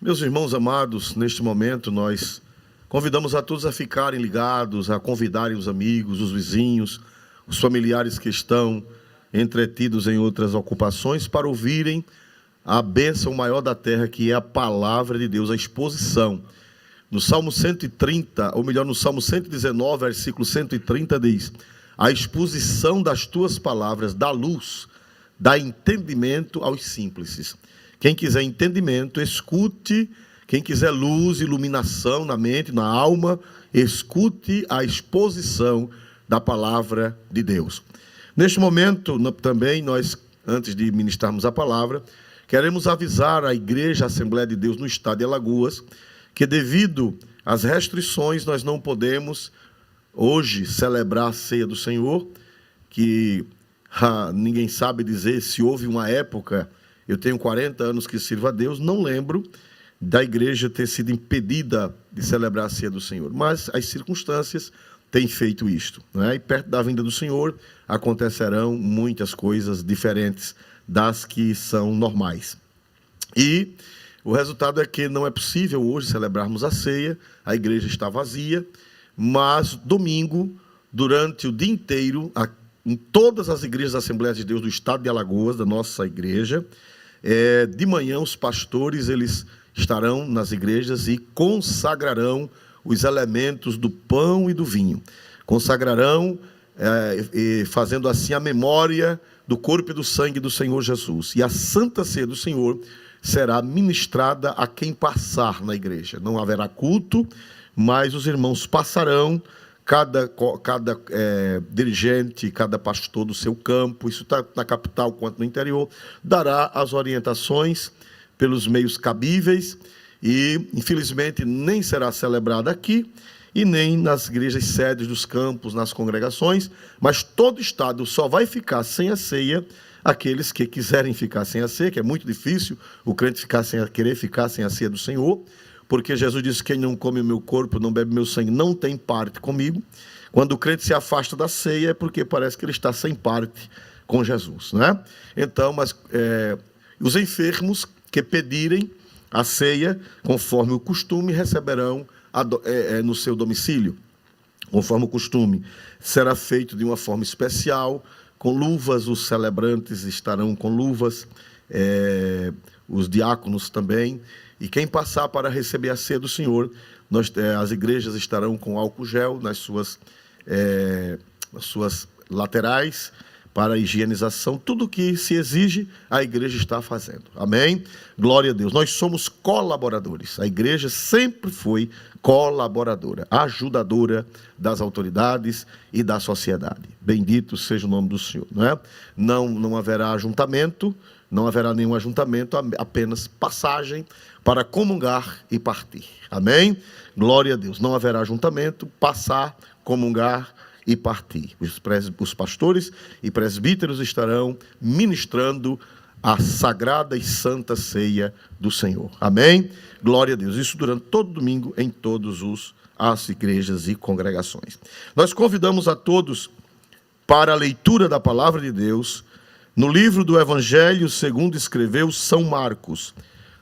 Meus irmãos amados, neste momento nós convidamos a todos a ficarem ligados, a convidarem os amigos, os vizinhos, os familiares que estão entretidos em outras ocupações para ouvirem a bênção maior da terra, que é a palavra de Deus, a exposição. No Salmo 130, ou melhor, no Salmo 119, versículo 130 diz: a exposição das tuas palavras dá luz, dá entendimento aos simples. Quem quiser entendimento, escute. Quem quiser luz, iluminação na mente, na alma, escute a exposição da palavra de Deus. Neste momento, também, nós, antes de ministrarmos a palavra, queremos avisar a Igreja Assembleia de Deus no estado de Alagoas, que devido às restrições, nós não podemos hoje celebrar a ceia do Senhor, que ninguém sabe dizer se houve uma época. Eu tenho 40 anos que sirvo a Deus, não lembro da igreja ter sido impedida de celebrar a ceia do Senhor, mas as circunstâncias têm feito isto, né? E perto da vinda do Senhor acontecerão muitas coisas diferentes das que são normais. E o resultado é que não é possível hoje celebrarmos a ceia, a igreja está vazia, mas domingo, durante o dia inteiro, em todas as igrejas da Assembleia de Deus do estado de Alagoas, da nossa igreja, de manhã os pastores eles estarão nas igrejas e consagrarão os elementos do pão e do vinho. Consagrarão, fazendo assim a memória do corpo e do sangue do Senhor Jesus. E a Santa Ceia do Senhor será ministrada a quem passar na igreja. Não haverá culto, mas os irmãos passarão, cada dirigente, cada pastor do seu campo, isso está na capital quanto no interior, dará as orientações pelos meios cabíveis e, infelizmente, nem será celebrada aqui e nem nas igrejas sedes dos campos, nas congregações, mas todo estado só vai ficar sem a ceia aqueles que quiserem ficar sem a ceia, que é muito difícil o crente querer ficar sem a ceia do Senhor, porque Jesus disse: quem não come o meu corpo, não bebe meu sangue, não tem parte comigo. Quando o crente se afasta da ceia, é porque parece que ele está sem parte com Jesus, né? Então, mas os enfermos que pedirem a ceia, conforme o costume, receberão no seu domicílio, conforme o costume. Será feito de uma forma especial, com luvas, os celebrantes estarão com luvas, os diáconos também. E quem passar para receber a ceia do Senhor, as igrejas estarão com álcool gel nas suas laterais, para a higienização. Tudo que se exige, a igreja está fazendo. Amém? Glória a Deus. Nós somos colaboradores. A igreja sempre foi colaboradora, ajudadora das autoridades e da sociedade. Bendito seja o nome do Senhor, não é? Não haverá ajuntamento, não haverá nenhum ajuntamento, apenas passagem para comungar e partir. Amém? Glória a Deus. Não haverá ajuntamento, passar, comungar e partir. Os pastores e presbíteros estarão ministrando a sagrada e santa ceia do Senhor. Amém? Glória a Deus. Isso durante todo domingo em todas as igrejas e congregações. Nós convidamos a todos para a leitura da palavra de Deus no livro do Evangelho segundo escreveu São Marcos.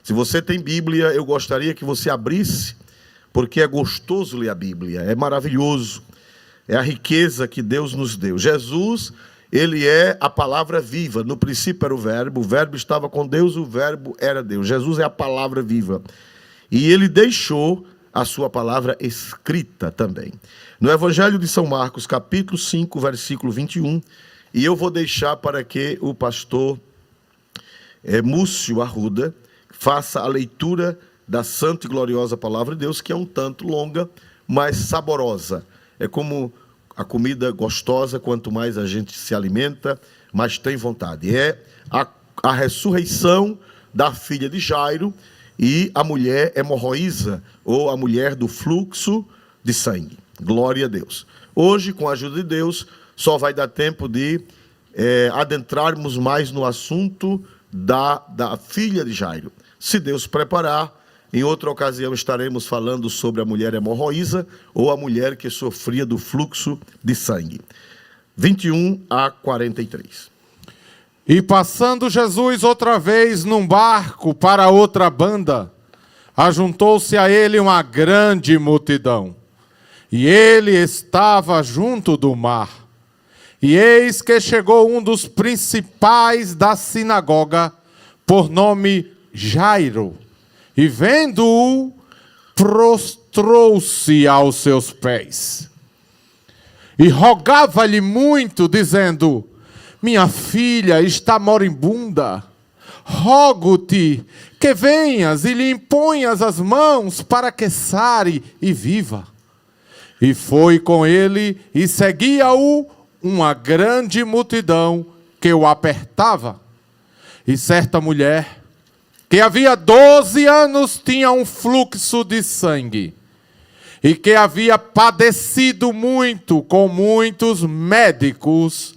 Se você tem Bíblia, eu gostaria que você abrisse, porque é gostoso ler a Bíblia, é maravilhoso, é a riqueza que Deus nos deu. Jesus, ele é a palavra viva. No princípio era o verbo estava com Deus, o verbo era Deus. Jesus é a palavra viva. E ele deixou a sua palavra escrita também. No Evangelho de São Marcos, capítulo 5, versículo 21, e eu vou deixar para que o pastor Múcio Arruda faça a leitura da santa e gloriosa palavra de Deus, que é um tanto longa, mas saborosa. É como a comida gostosa, quanto mais a gente se alimenta, mais tem vontade. É a ressurreição da filha de Jairo e a mulher hemorroísa, ou a mulher do fluxo de sangue. Glória a Deus. Hoje, com a ajuda de Deus, só vai dar tempo de adentrarmos mais no assunto da filha de Jairo. Se Deus preparar, em outra ocasião estaremos falando sobre a mulher hemorroísa ou a mulher que sofria do fluxo de sangue. 21 a 43. E passando Jesus outra vez num barco para outra banda, ajuntou-se a ele uma grande multidão, e ele estava junto do mar. E eis que chegou um dos principais da sinagoga, por nome Jairo, e vendo-o, prostrou-se aos seus pés. E rogava-lhe muito, dizendo: minha filha está moribunda. Rogo-te que venhas e lhe imponhas as mãos para que sare e viva. E foi com ele e seguia-o uma grande multidão que o apertava. E certa mulher, que havia 12 anos tinha um fluxo de sangue, e que havia padecido muito com muitos médicos,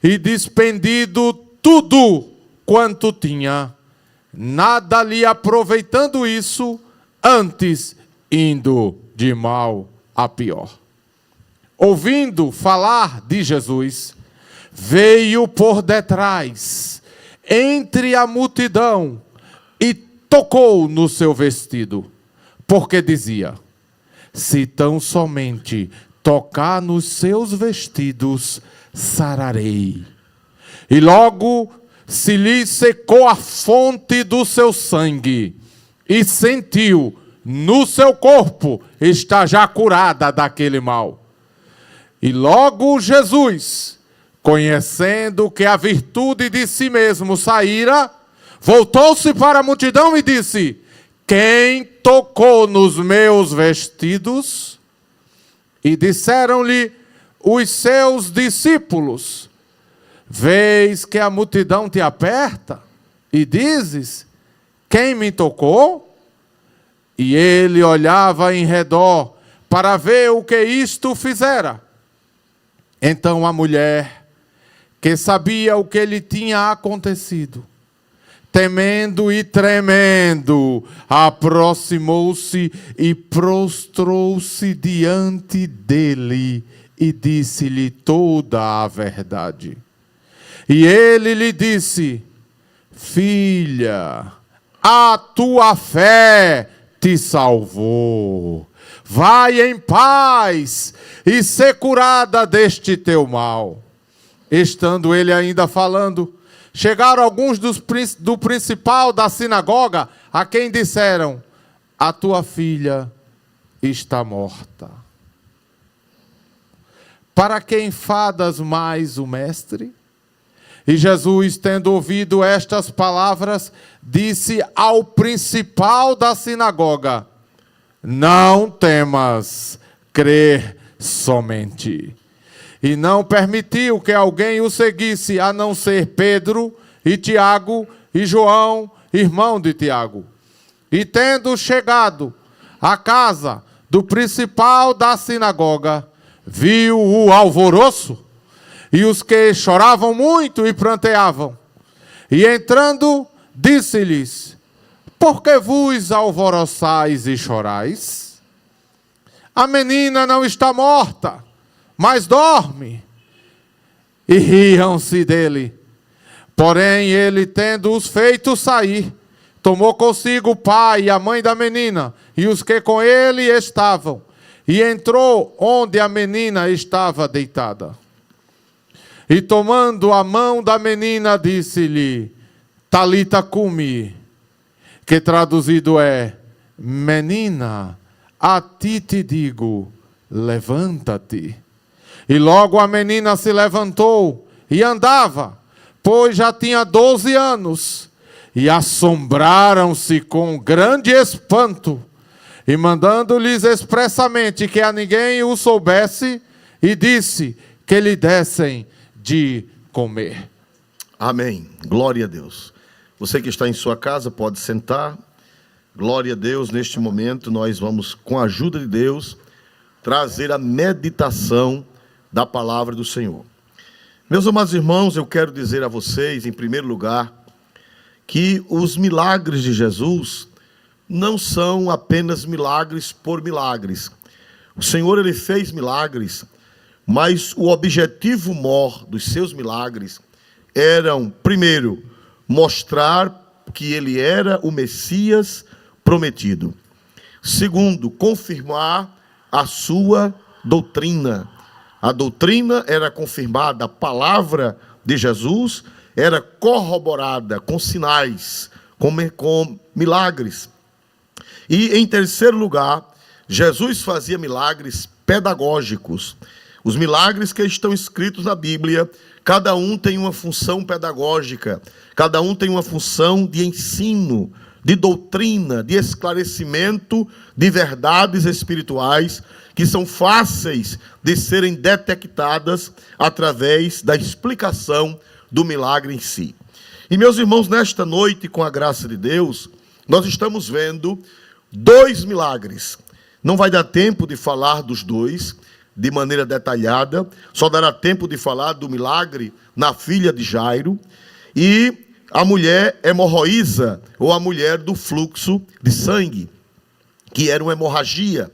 e despendido tudo quanto tinha, nada lhe aproveitando isso, antes indo de mal a pior. Ouvindo falar de Jesus, veio por detrás, entre a multidão, e tocou no seu vestido, porque dizia: se tão somente tocar nos seus vestidos, sararei. E logo se lhe secou a fonte do seu sangue, e sentiu no seu corpo estar já curada daquele mal. E logo Jesus, conhecendo que a virtude de si mesmo saíra, voltou-se para a multidão e disse: quem tocou nos meus vestidos? E disseram-lhe os seus discípulos: vês que a multidão te aperta e dizes: quem me tocou? E ele olhava em redor para ver o que isto fizera. Então a mulher, que sabia o que lhe tinha acontecido, temendo e tremendo, aproximou-se e prostrou-se diante dele e disse-lhe toda a verdade. E ele lhe disse: filha, a tua fé te salvou. Vai em paz e ser curada deste teu mal. Estando ele ainda falando, chegaram alguns do principal da sinagoga, a quem disseram: a tua filha está morta. Para que enfadas mais o mestre? E Jesus, tendo ouvido estas palavras, disse ao principal da sinagoga: não temas, crer somente. E não permitiu que alguém o seguisse, a não ser Pedro e Tiago e João, irmão de Tiago. E tendo chegado à casa do principal da sinagoga, viu o alvoroço e os que choravam muito e pranteavam. E entrando, disse-lhes: por que vos alvoroçais e chorais? A menina não está morta, mas dorme. E riam-se dele. Porém, ele, tendo-os feito sair, tomou consigo o pai e a mãe da menina, e os que com ele estavam, e entrou onde a menina estava deitada. E tomando a mão da menina, disse-lhe: Talita cumi, que traduzido é: menina, a ti te digo, levanta-te. E logo a menina se levantou e andava, pois já tinha 12 anos. E assombraram-se com grande espanto, e mandando-lhes expressamente que a ninguém o soubesse, e disse que lhe dessem de comer. Amém. Glória a Deus. Você que está em sua casa pode sentar. Glória a Deus. Neste momento nós vamos, com a ajuda de Deus, trazer a meditação da palavra do Senhor. Meus amados irmãos, eu quero dizer a vocês, em primeiro lugar, que os milagres de Jesus não são apenas milagres por milagres. O Senhor, Ele fez milagres, mas o objetivo maior dos seus milagres eram, primeiro, mostrar que Ele era o Messias, prometido. Segundo, confirmar a sua doutrina. A doutrina era confirmada, a palavra de Jesus era corroborada com sinais, com milagres. E, em terceiro lugar, Jesus fazia milagres pedagógicos. Os milagres que estão escritos na Bíblia, cada um tem uma função pedagógica, cada um tem uma função de ensino, de doutrina, de esclarecimento de verdades espirituais que são fáceis de serem detectadas através da explicação do milagre em si. E, meus irmãos, nesta noite, com a graça de Deus, nós estamos vendo 2 milagres. Não vai dar tempo de falar dos 2 de maneira detalhada, só dará tempo de falar do milagre na filha de Jairo e a mulher hemorroísa, ou a mulher do fluxo de sangue, que era uma hemorragia.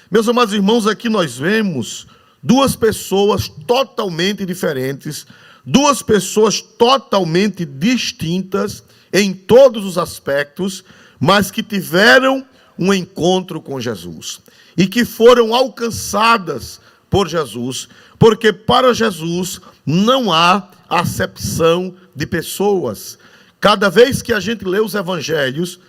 Meus amados irmãos, aqui nós vemos 2 pessoas totalmente diferentes, 2 pessoas totalmente distintas em todos os aspectos, mas que tiveram um encontro com Jesus e que foram alcançadas por Jesus, porque para Jesus não há acepção de pessoas. Cada vez que a gente lê os evangelhos,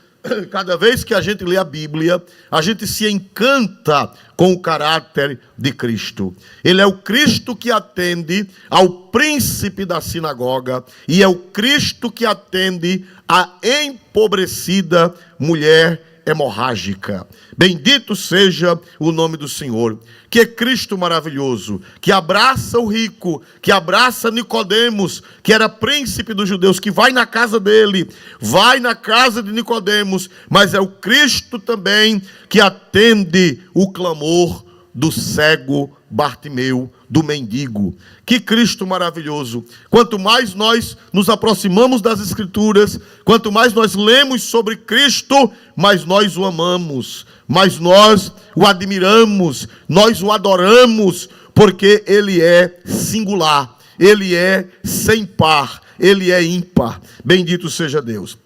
cada vez que a gente lê a Bíblia, a gente se encanta com o caráter de Cristo. Ele é o Cristo que atende ao príncipe da sinagoga e é o Cristo que atende à empobrecida mulher hemorrágica. Bendito seja o nome do Senhor. Que é Cristo maravilhoso, que abraça o rico, que abraça Nicodemos, que era príncipe dos judeus, que vai na casa dele, vai na casa de Nicodemos, mas é o Cristo também que atende o clamor do cego Bartimeu, do mendigo. Que Cristo maravilhoso. Quanto mais nós nos aproximamos das Escrituras, quanto mais nós lemos sobre Cristo, mais nós o amamos, mais nós o admiramos, nós o adoramos, porque Ele é singular, Ele é sem par, Ele é ímpar. Bendito seja Deus.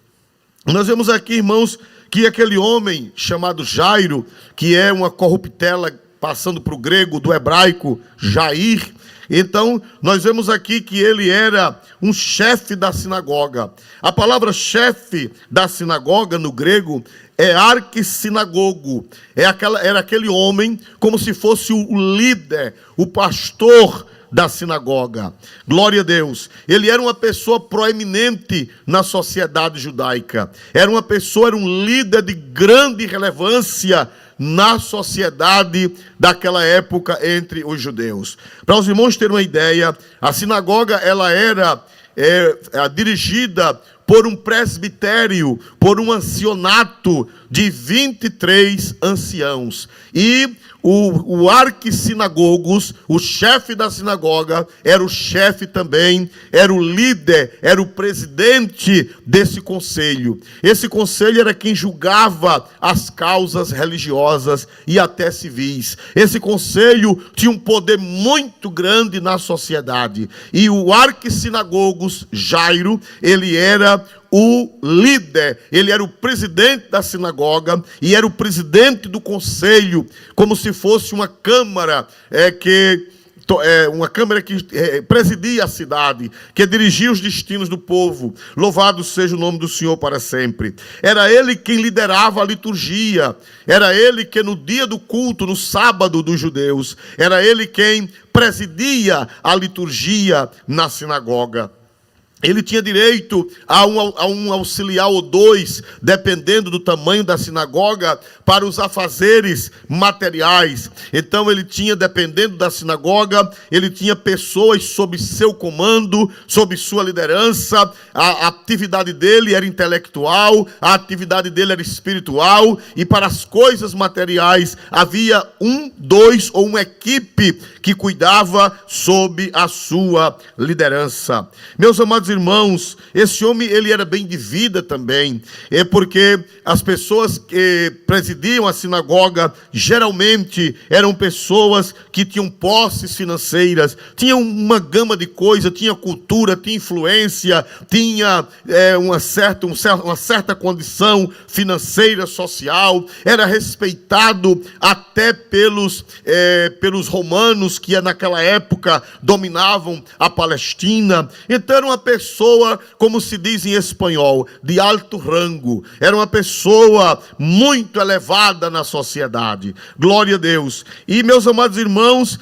Nós vemos aqui, irmãos, que aquele homem chamado Jairo, que é uma corruptela passando para o grego, do hebraico, Jair. Então, nós vemos aqui que ele era um chefe da sinagoga. A palavra chefe da sinagoga, no grego, é arquissinagogo. Era aquele homem como se fosse o líder, o pastor da sinagoga. Glória a Deus. Ele era uma pessoa proeminente na sociedade judaica. Era um líder de grande relevância na sociedade daquela época entre os judeus. Para os irmãos terem uma ideia, a sinagoga ela era dirigida por um presbitério, por um ancianato de 23 anciãos. E o arquissinagogos, o chefe da sinagoga, era o chefe também, era o líder, era o presidente desse conselho. Esse conselho era quem julgava as causas religiosas e até civis. Esse conselho tinha um poder muito grande na sociedade. E o arquissinagogos, Jairo, ele era o líder, ele era o presidente da sinagoga e era o presidente do conselho, como se fosse uma câmara que presidia a cidade, que dirigia os destinos do povo. Louvado seja o nome do Senhor para sempre. Era ele quem liderava a liturgia, era ele que no dia do culto, no sábado dos judeus, era ele quem presidia a liturgia na sinagoga. Ele tinha direito a um auxiliar ou 2, dependendo do tamanho da sinagoga, para os afazeres materiais. Então ele tinha, dependendo da sinagoga, ele tinha pessoas sob seu comando, sob sua liderança. A atividade dele era intelectual, a atividade dele era espiritual, e para as coisas materiais havia 1, 2 ou uma equipe que cuidava sob a sua liderança. Meus amados irmãos, esse homem, ele era bem de vida também. É porque as pessoas que presidiam a sinagoga, geralmente eram pessoas que tinham posses financeiras, tinham uma gama de coisas, tinha cultura, tinha influência, tinha uma certa condição financeira, social, era respeitado até pelos romanos que naquela época dominavam a Palestina. Então era uma pessoa, como se diz em espanhol, de alto rango, era uma pessoa muito elevada na sociedade. Glória a Deus. E meus amados irmãos,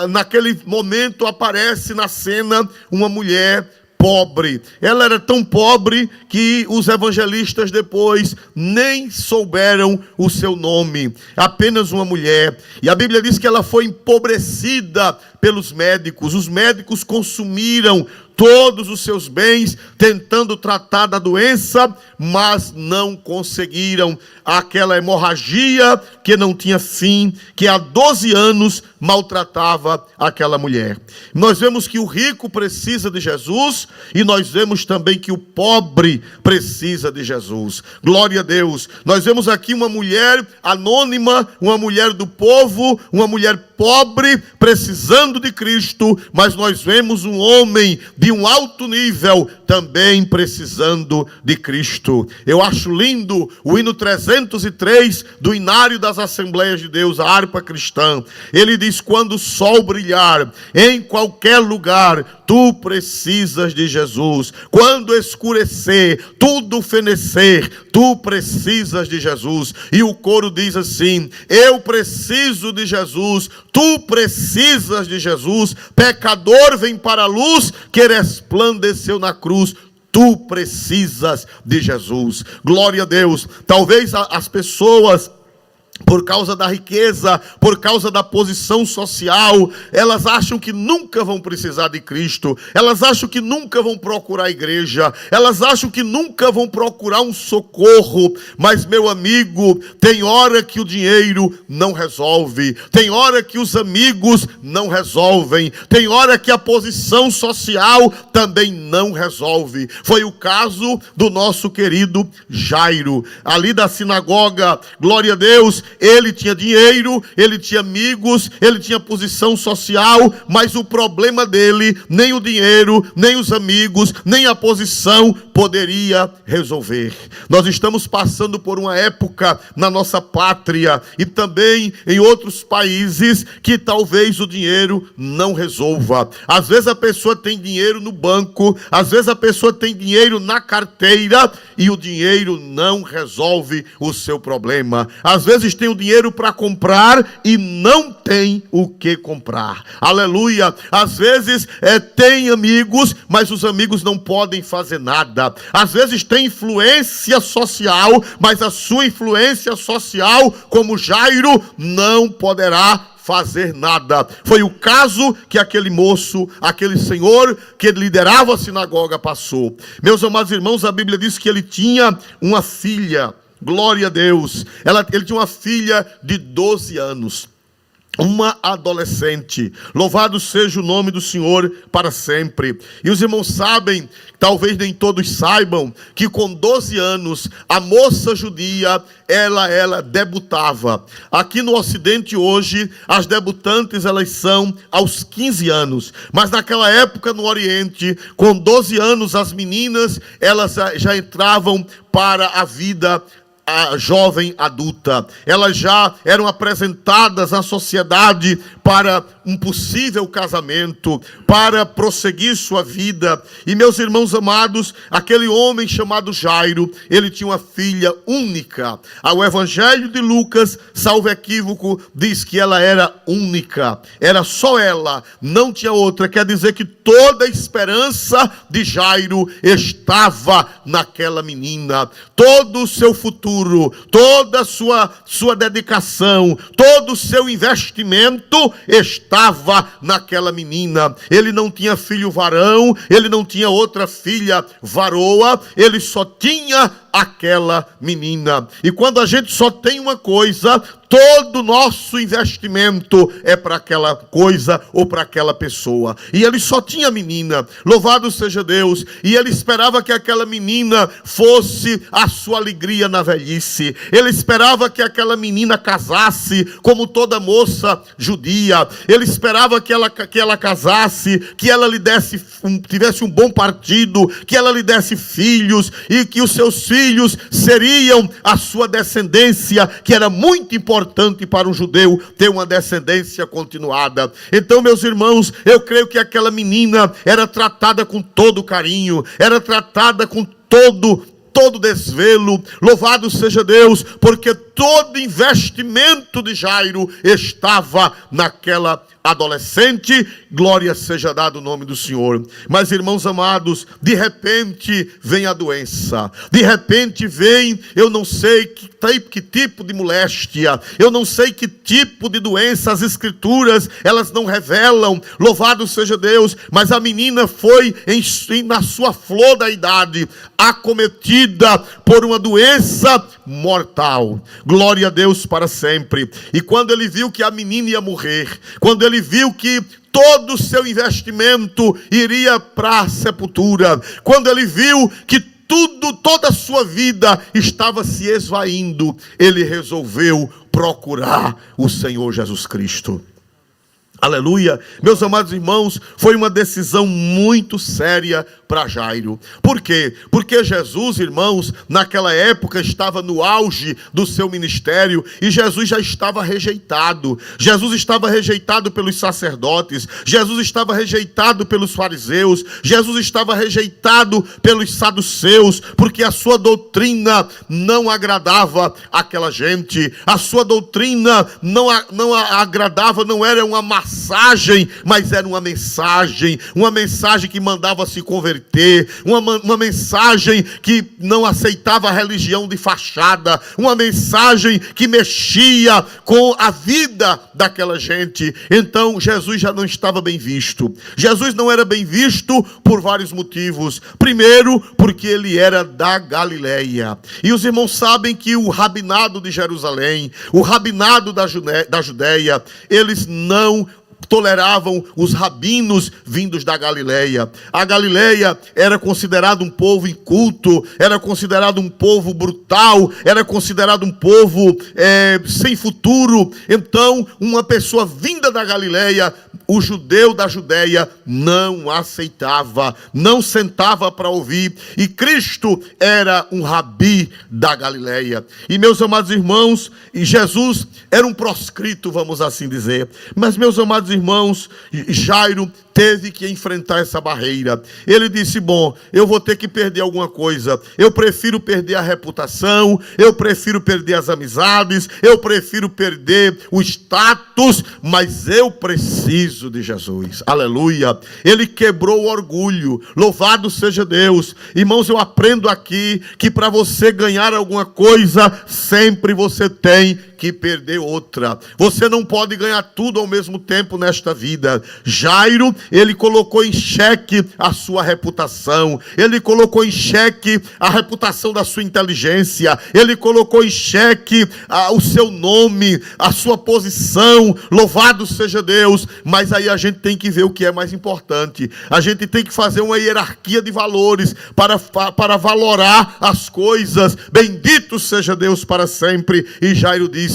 naquele momento aparece na cena uma mulher pobre. Ela era tão pobre que os evangelistas depois nem souberam o seu nome. Apenas uma mulher. E a Bíblia diz que ela foi empobrecida pelos médicos. Os médicos consumiram todos os seus bens, tentando tratar da doença, mas não conseguiram. Aquela hemorragia que não tinha fim, que há 12 anos maltratava aquela mulher. Nós vemos que o rico precisa de Jesus, e nós vemos também que o pobre precisa de Jesus. Glória a Deus. Nós vemos aqui uma mulher anônima, uma mulher do povo, uma mulher pobre, precisando de Cristo, mas nós vemos um homem de um alto nível também precisando de Cristo. Eu acho lindo o hino 303 do Inário das Assembleias de Deus, a harpa cristã. Ele diz: quando o sol brilhar em qualquer lugar, tu precisas de Jesus. Quando escurecer, tudo fenecer, tu precisas de Jesus. E o coro diz assim: eu preciso de Jesus, tu precisas de Jesus. Pecador vem para a luz, que resplandeceu na cruz. Tu precisas de Jesus. Glória a Deus. Talvez as pessoas, por causa da riqueza, por causa da posição social, elas acham que nunca vão precisar de Cristo, elas acham que nunca vão procurar a igreja, elas acham que nunca vão procurar um socorro. Mas, meu amigo, tem hora que o dinheiro não resolve, tem hora que os amigos não resolvem, tem hora que a posição social também não resolve. Foi o caso do nosso querido Jairo, ali da sinagoga. Glória a Deus. Ele tinha dinheiro, ele tinha amigos, ele tinha posição social, mas o problema dele, nem o dinheiro, nem os amigos, nem a posição poderia resolver. Nós estamos passando por uma época na nossa pátria e também em outros países que talvez o dinheiro não resolva. Às vezes a pessoa tem dinheiro no banco, às vezes a pessoa tem dinheiro na carteira e o dinheiro não resolve o seu problema. Às vezes tem o dinheiro para comprar e não tem o que comprar. Aleluia. Às vezes tem amigos, mas os amigos não podem fazer nada. Às vezes tem influência social, mas a sua influência social, como Jairo, não poderá fazer nada. Foi o caso que aquele moço, aquele senhor que liderava a sinagoga passou. Meus amados irmãos, a Bíblia diz que ele tinha uma filha. Glória a Deus. Ele tinha uma filha de 12 anos. Uma adolescente. Louvado seja o nome do Senhor para sempre. E os irmãos sabem, talvez nem todos saibam, que com 12 anos a moça judia, ela debutava. Aqui no Ocidente hoje, as debutantes elas são aos 15 anos. Mas naquela época no Oriente, com 12 anos as meninas, elas já entravam para a vida a jovem adulta. Elas já eram apresentadas à sociedade para um possível casamento, para prosseguir sua vida. E meus irmãos amados, aquele homem chamado Jairo, ele tinha uma filha única. O Evangelho de Lucas, salvo equívoco, diz que ela era única. Era só ela, não tinha outra. Quer dizer que toda a esperança de Jairo estava naquela menina. Todo o seu futuro, toda a sua dedicação, todo o seu investimento estava naquela menina. Ele não tinha filho varão, ele não tinha outra filha varoa, ele só tinha aquela menina. E quando a gente só tem uma coisa, todo o nosso investimento é para aquela coisa ou para aquela pessoa. E ele só tinha a menina, louvado seja Deus, e ele esperava que aquela menina fosse a sua alegria na velhice. Ele esperava que aquela menina casasse como toda moça judia. Ele esperava que ela casasse, que ela lhe tivesse um bom partido, que ela lhe desse filhos, e que os seus filhos seriam a sua descendência, que era muito importante para um judeu ter uma descendência continuada. Então, meus irmãos, eu creio que aquela menina era tratada com todo carinho, era tratada com todo desvelo. Louvado seja Deus, porque todo investimento de Jairo estava naquela adolescente. Glória seja dado o nome do Senhor. Mas, irmãos amados, de repente vem a doença, de repente vem, eu não sei que tipo de moléstia, eu não sei que tipo de doença, as escrituras, elas não revelam, louvado seja Deus, mas a menina foi na sua flor da idade, acometida por uma doença mortal. Glória a Deus para sempre. E quando ele viu que a menina ia morrer, quando ele viu que todo o seu investimento iria para a sepultura, quando ele viu que toda a sua vida estava se esvaindo, ele resolveu procurar o Senhor Jesus Cristo. Aleluia. Meus amados irmãos, foi uma decisão muito séria para Jairo. Por quê? Porque Jesus, irmãos, naquela época estava no auge do seu ministério e Jesus já estava rejeitado. Jesus estava rejeitado pelos sacerdotes, Jesus estava rejeitado pelos fariseus, Jesus estava rejeitado pelos saduceus, porque a sua doutrina não agradava aquela gente. A sua doutrina não agradava, não era uma massagem, mas era uma mensagem que mandava se converter, uma mensagem que não aceitava a religião de fachada, uma mensagem que mexia com a vida daquela gente. Então Jesus já não estava bem visto. Jesus não era bem visto por vários motivos. Primeiro, porque ele era da Galileia. E os irmãos sabem que o rabinado de Jerusalém, o rabinado da Judeia, eles não toleravam os rabinos vindos da Galileia. A Galileia era considerado um povo inculto, era considerado um povo brutal, era considerado um povo sem futuro. Então, uma pessoa vinda da Galileia, o judeu da Judeia não aceitava, não sentava para ouvir. E Cristo era um rabi da Galileia. E, meus amados irmãos, Jesus era um proscrito, vamos assim dizer. Mas, meus amados irmãos, Jairo teve que enfrentar essa barreira. Ele disse: bom, eu vou ter que perder alguma coisa. Eu prefiro perder a reputação, eu prefiro perder as amizades, eu prefiro perder o status, mas eu preciso de Jesus. Aleluia. Ele quebrou o orgulho. Louvado seja Deus. Irmãos, eu aprendo aqui que para você ganhar alguma coisa, sempre você tem que perder outra. Você não pode ganhar tudo ao mesmo tempo nesta vida. Jairo, ele colocou em xeque a sua reputação, ele colocou em xeque a reputação da sua inteligência, ele colocou em xeque o seu nome, a sua posição. Louvado seja Deus. Mas aí a gente tem que ver o que é mais importante. A gente tem que fazer uma hierarquia de valores para valorar as coisas. Bendito seja Deus para sempre. E Jairo disse: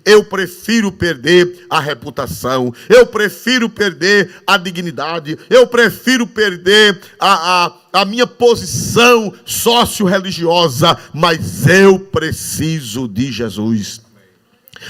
eu prefiro perder a reputação, eu prefiro perder a dignidade, eu prefiro perder a minha posição sócio-religiosa, mas eu preciso de Jesus.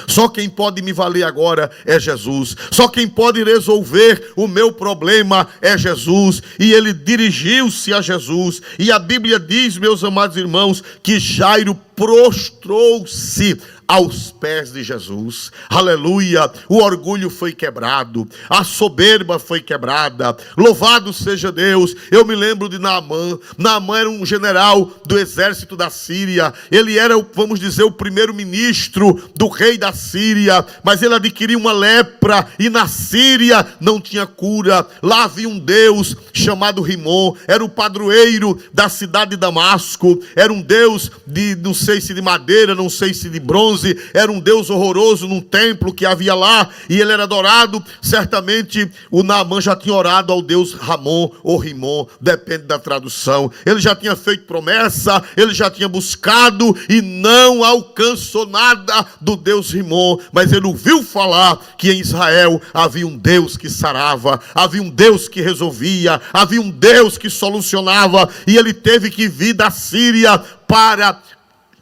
Só quem pode me valer agora é Jesus. Só quem pode resolver o meu problema é Jesus. E ele dirigiu-se a Jesus. E a Bíblia diz, meus amados irmãos, que Jairo prostrou-se aos pés de Jesus. Aleluia. O orgulho foi quebrado, a soberba foi quebrada. Louvado seja Deus. Eu me lembro de Naamã. Naamã era um general do exército da Síria. Ele era, vamos dizer, o primeiro-ministro do rei da Síria, mas ele adquiriu uma lepra e na Síria não tinha cura. Lá havia um deus chamado Rimon, era o padroeiro da cidade de Damasco, era um deus de, não sei se de madeira, não sei se de bronze, era um deus horroroso num templo que havia lá, e ele era adorado. Certamente o Naamã já tinha orado ao deus Ramon ou Rimon, depende da tradução. Ele já tinha feito promessa, ele já tinha buscado e não alcançou nada do deus Rimon, mas ele ouviu falar que em Israel havia um Deus que sarava, havia um Deus que resolvia, havia um Deus que solucionava, e ele teve que vir da Síria para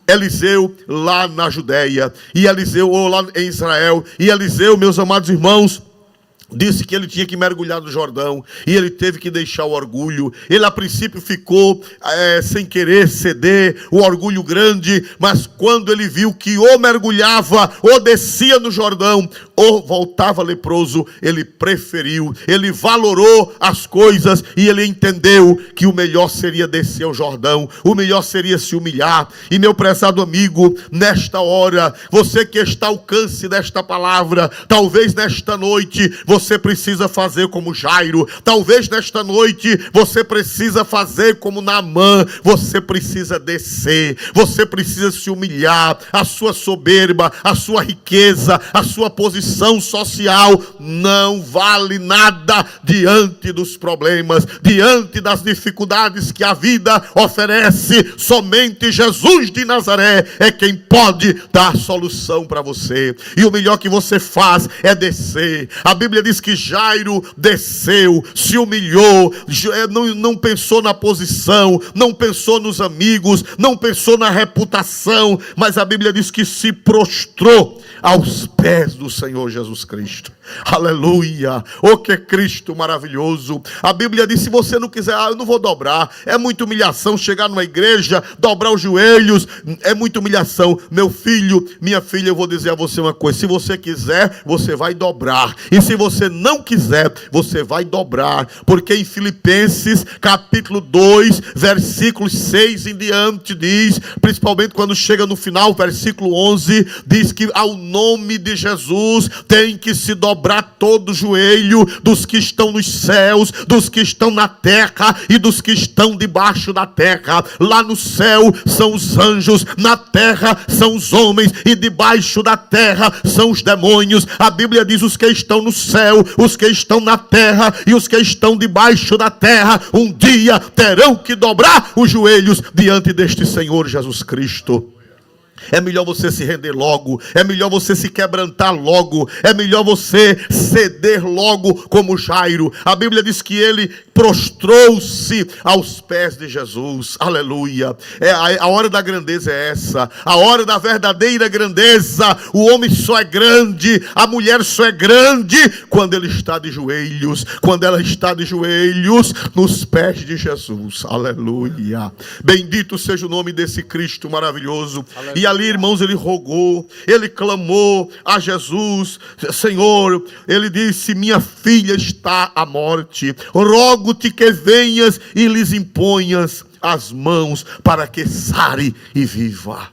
Eliseu lá na Judéia, e Eliseu, ou lá em Israel, e Eliseu, meus amados irmãos, disse que ele tinha que mergulhar no Jordão, e ele teve que deixar o orgulho. Ele a princípio ficou sem querer ceder, o orgulho grande, mas quando ele viu que ou mergulhava, ou descia no Jordão, ou voltava leproso, ele preferiu, ele valorou as coisas, e ele entendeu que o melhor seria descer ao Jordão, o melhor seria se humilhar. E meu prezado amigo, nesta hora, você que está ao alcance desta palavra, talvez nesta noite, você precisa fazer como Jairo. Talvez nesta noite você precisa fazer como Naamã. Você precisa descer. Você precisa se humilhar. A sua soberba, a sua riqueza, a sua posição social não vale nada diante dos problemas, diante das dificuldades que a vida oferece. Somente Jesus de Nazaré é quem pode dar solução para você. E o melhor que você faz é descer. A Bíblia diz que Jairo desceu, se humilhou, não pensou na posição, não pensou nos amigos, não pensou na reputação, mas a Bíblia diz que se prostrou aos pés do Senhor Jesus Cristo. Aleluia! Oh, que Cristo maravilhoso! A Bíblia diz: se você não quiser, eu não vou dobrar, é muita humilhação chegar numa igreja, dobrar os joelhos, é muita humilhação. Meu filho, minha filha, eu vou dizer a você uma coisa: se você quiser, você vai dobrar, e se você não quiser, você vai dobrar, porque em Filipenses capítulo 2, versículos 6 em diante diz, principalmente quando chega no final, versículo 11, diz que ao nome de Jesus tem que se dobrar todo o joelho dos que estão nos céus, dos que estão na terra e dos que estão debaixo da terra. Lá no céu são os anjos, na terra são os homens, e debaixo da terra são os demônios. A Bíblia diz: os que estão no céu, os que estão na terra e os que estão debaixo da terra, um dia terão que dobrar os joelhos diante deste Senhor Jesus Cristo. É melhor você se render logo, é melhor você se quebrantar logo, é melhor você ceder logo como Jairo. A Bíblia diz que ele prostrou-se aos pés de Jesus. Aleluia! A hora da grandeza é essa, a hora da verdadeira grandeza. O homem só é grande, a mulher só é grande quando ele está de joelhos, quando ela está de joelhos nos pés de Jesus. Aleluia! Bendito seja o nome desse Cristo maravilhoso. Aleluia. E ali, irmãos, ele rogou, ele clamou a Jesus. Senhor, ele disse: minha filha está à morte, rogo-te que venhas e lhes imponhas as mãos para que sare e viva.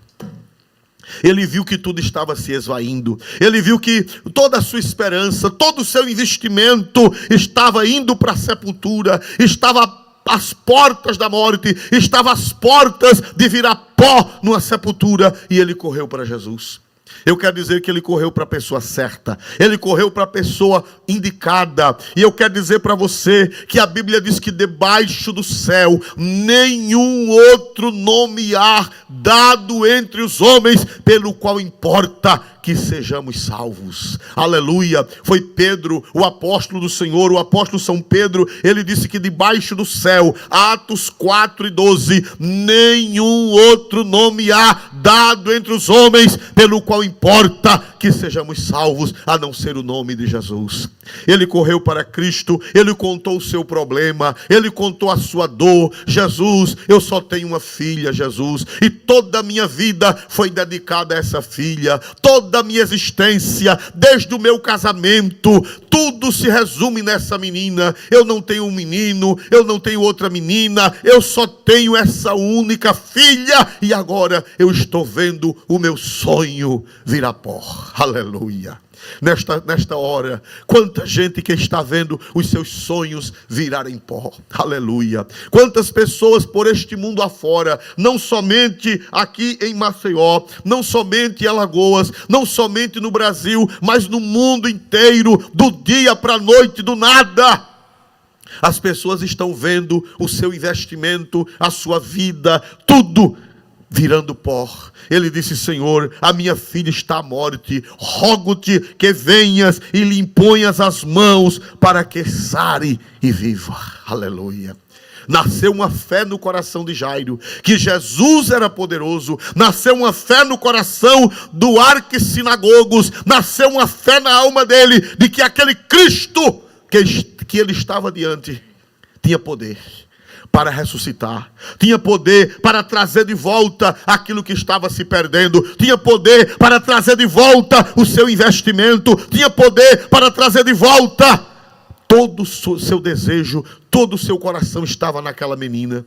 Ele viu que tudo estava se esvaindo. Ele viu que toda a sua esperança, todo o seu investimento estava indo para a sepultura, estava às portas da morte, estava às portas de virar pó numa sepultura, e ele correu para Jesus. Eu quero dizer que ele correu para a pessoa certa, ele correu para a pessoa indicada. E eu quero dizer para você que a Bíblia diz que debaixo do céu nenhum outro nome há dado entre os homens pelo qual importa que sejamos salvos. Aleluia. Foi Pedro, o apóstolo do Senhor, o apóstolo São Pedro, ele disse que debaixo do céu, Atos 4:12, nenhum outro nome há dado entre os homens pelo qual importa que sejamos salvos, a não ser o nome de Jesus. Ele correu para Cristo, ele contou o seu problema, ele contou a sua dor. Jesus, eu só tenho uma filha, Jesus, e toda a minha vida foi dedicada a essa filha, toda a minha existência, desde o meu casamento, tudo se resume nessa menina. Eu não tenho um menino, eu não tenho outra menina, eu só tenho essa única filha, e agora eu estou vendo o meu sonho virar pó. Aleluia. Nesta hora, quanta gente que está vendo os seus sonhos virarem pó. Aleluia. Quantas pessoas por este mundo afora, não somente aqui em Maceió, não somente em Alagoas, não somente no Brasil, mas no mundo inteiro, do dia para a noite, do nada. As pessoas estão vendo o seu investimento, a sua vida, tudo virando pó. Ele disse: Senhor, a minha filha está à morte, rogo-te que venhas e lhe imponhas as mãos para que sare e viva. Aleluia. Nasceu uma fé no coração de Jairo, que Jesus era poderoso. Nasceu uma fé no coração do arquissinagogos. Nasceu uma fé na alma dele, de que aquele Cristo que ele estava diante tinha poder para ressuscitar, tinha poder para trazer de volta aquilo que estava se perdendo, tinha poder para trazer de volta o seu investimento, tinha poder para trazer de volta todo o seu desejo, todo o seu coração estava naquela menina.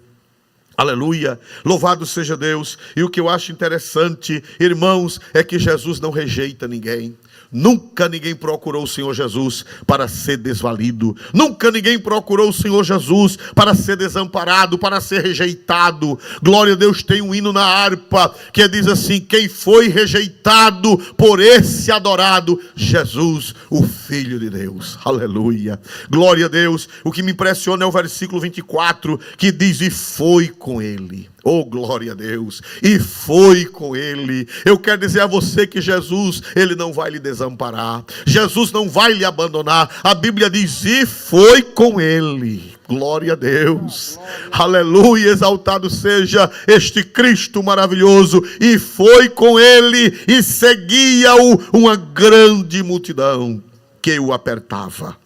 Aleluia, louvado seja Deus. E o que eu acho interessante, irmãos, é que Jesus não rejeita ninguém. Nunca ninguém procurou o Senhor Jesus para ser desvalido. Nunca ninguém procurou o Senhor Jesus para ser desamparado, para ser rejeitado. Glória a Deus, tem um hino na harpa que diz assim: quem foi rejeitado por esse adorado? Jesus, o Filho de Deus. Aleluia, glória a Deus. O que me impressiona é o versículo 24, que diz: e foi com ele. Oh, glória a Deus. E foi com ele. Eu quero dizer a você que Jesus, ele não vai lhe desamparar. Jesus não vai lhe abandonar. A Bíblia diz: e foi com ele. Glória a Deus. Aleluia, exaltado seja este Cristo maravilhoso. E foi com ele, e seguia-o uma grande multidão que o apertava.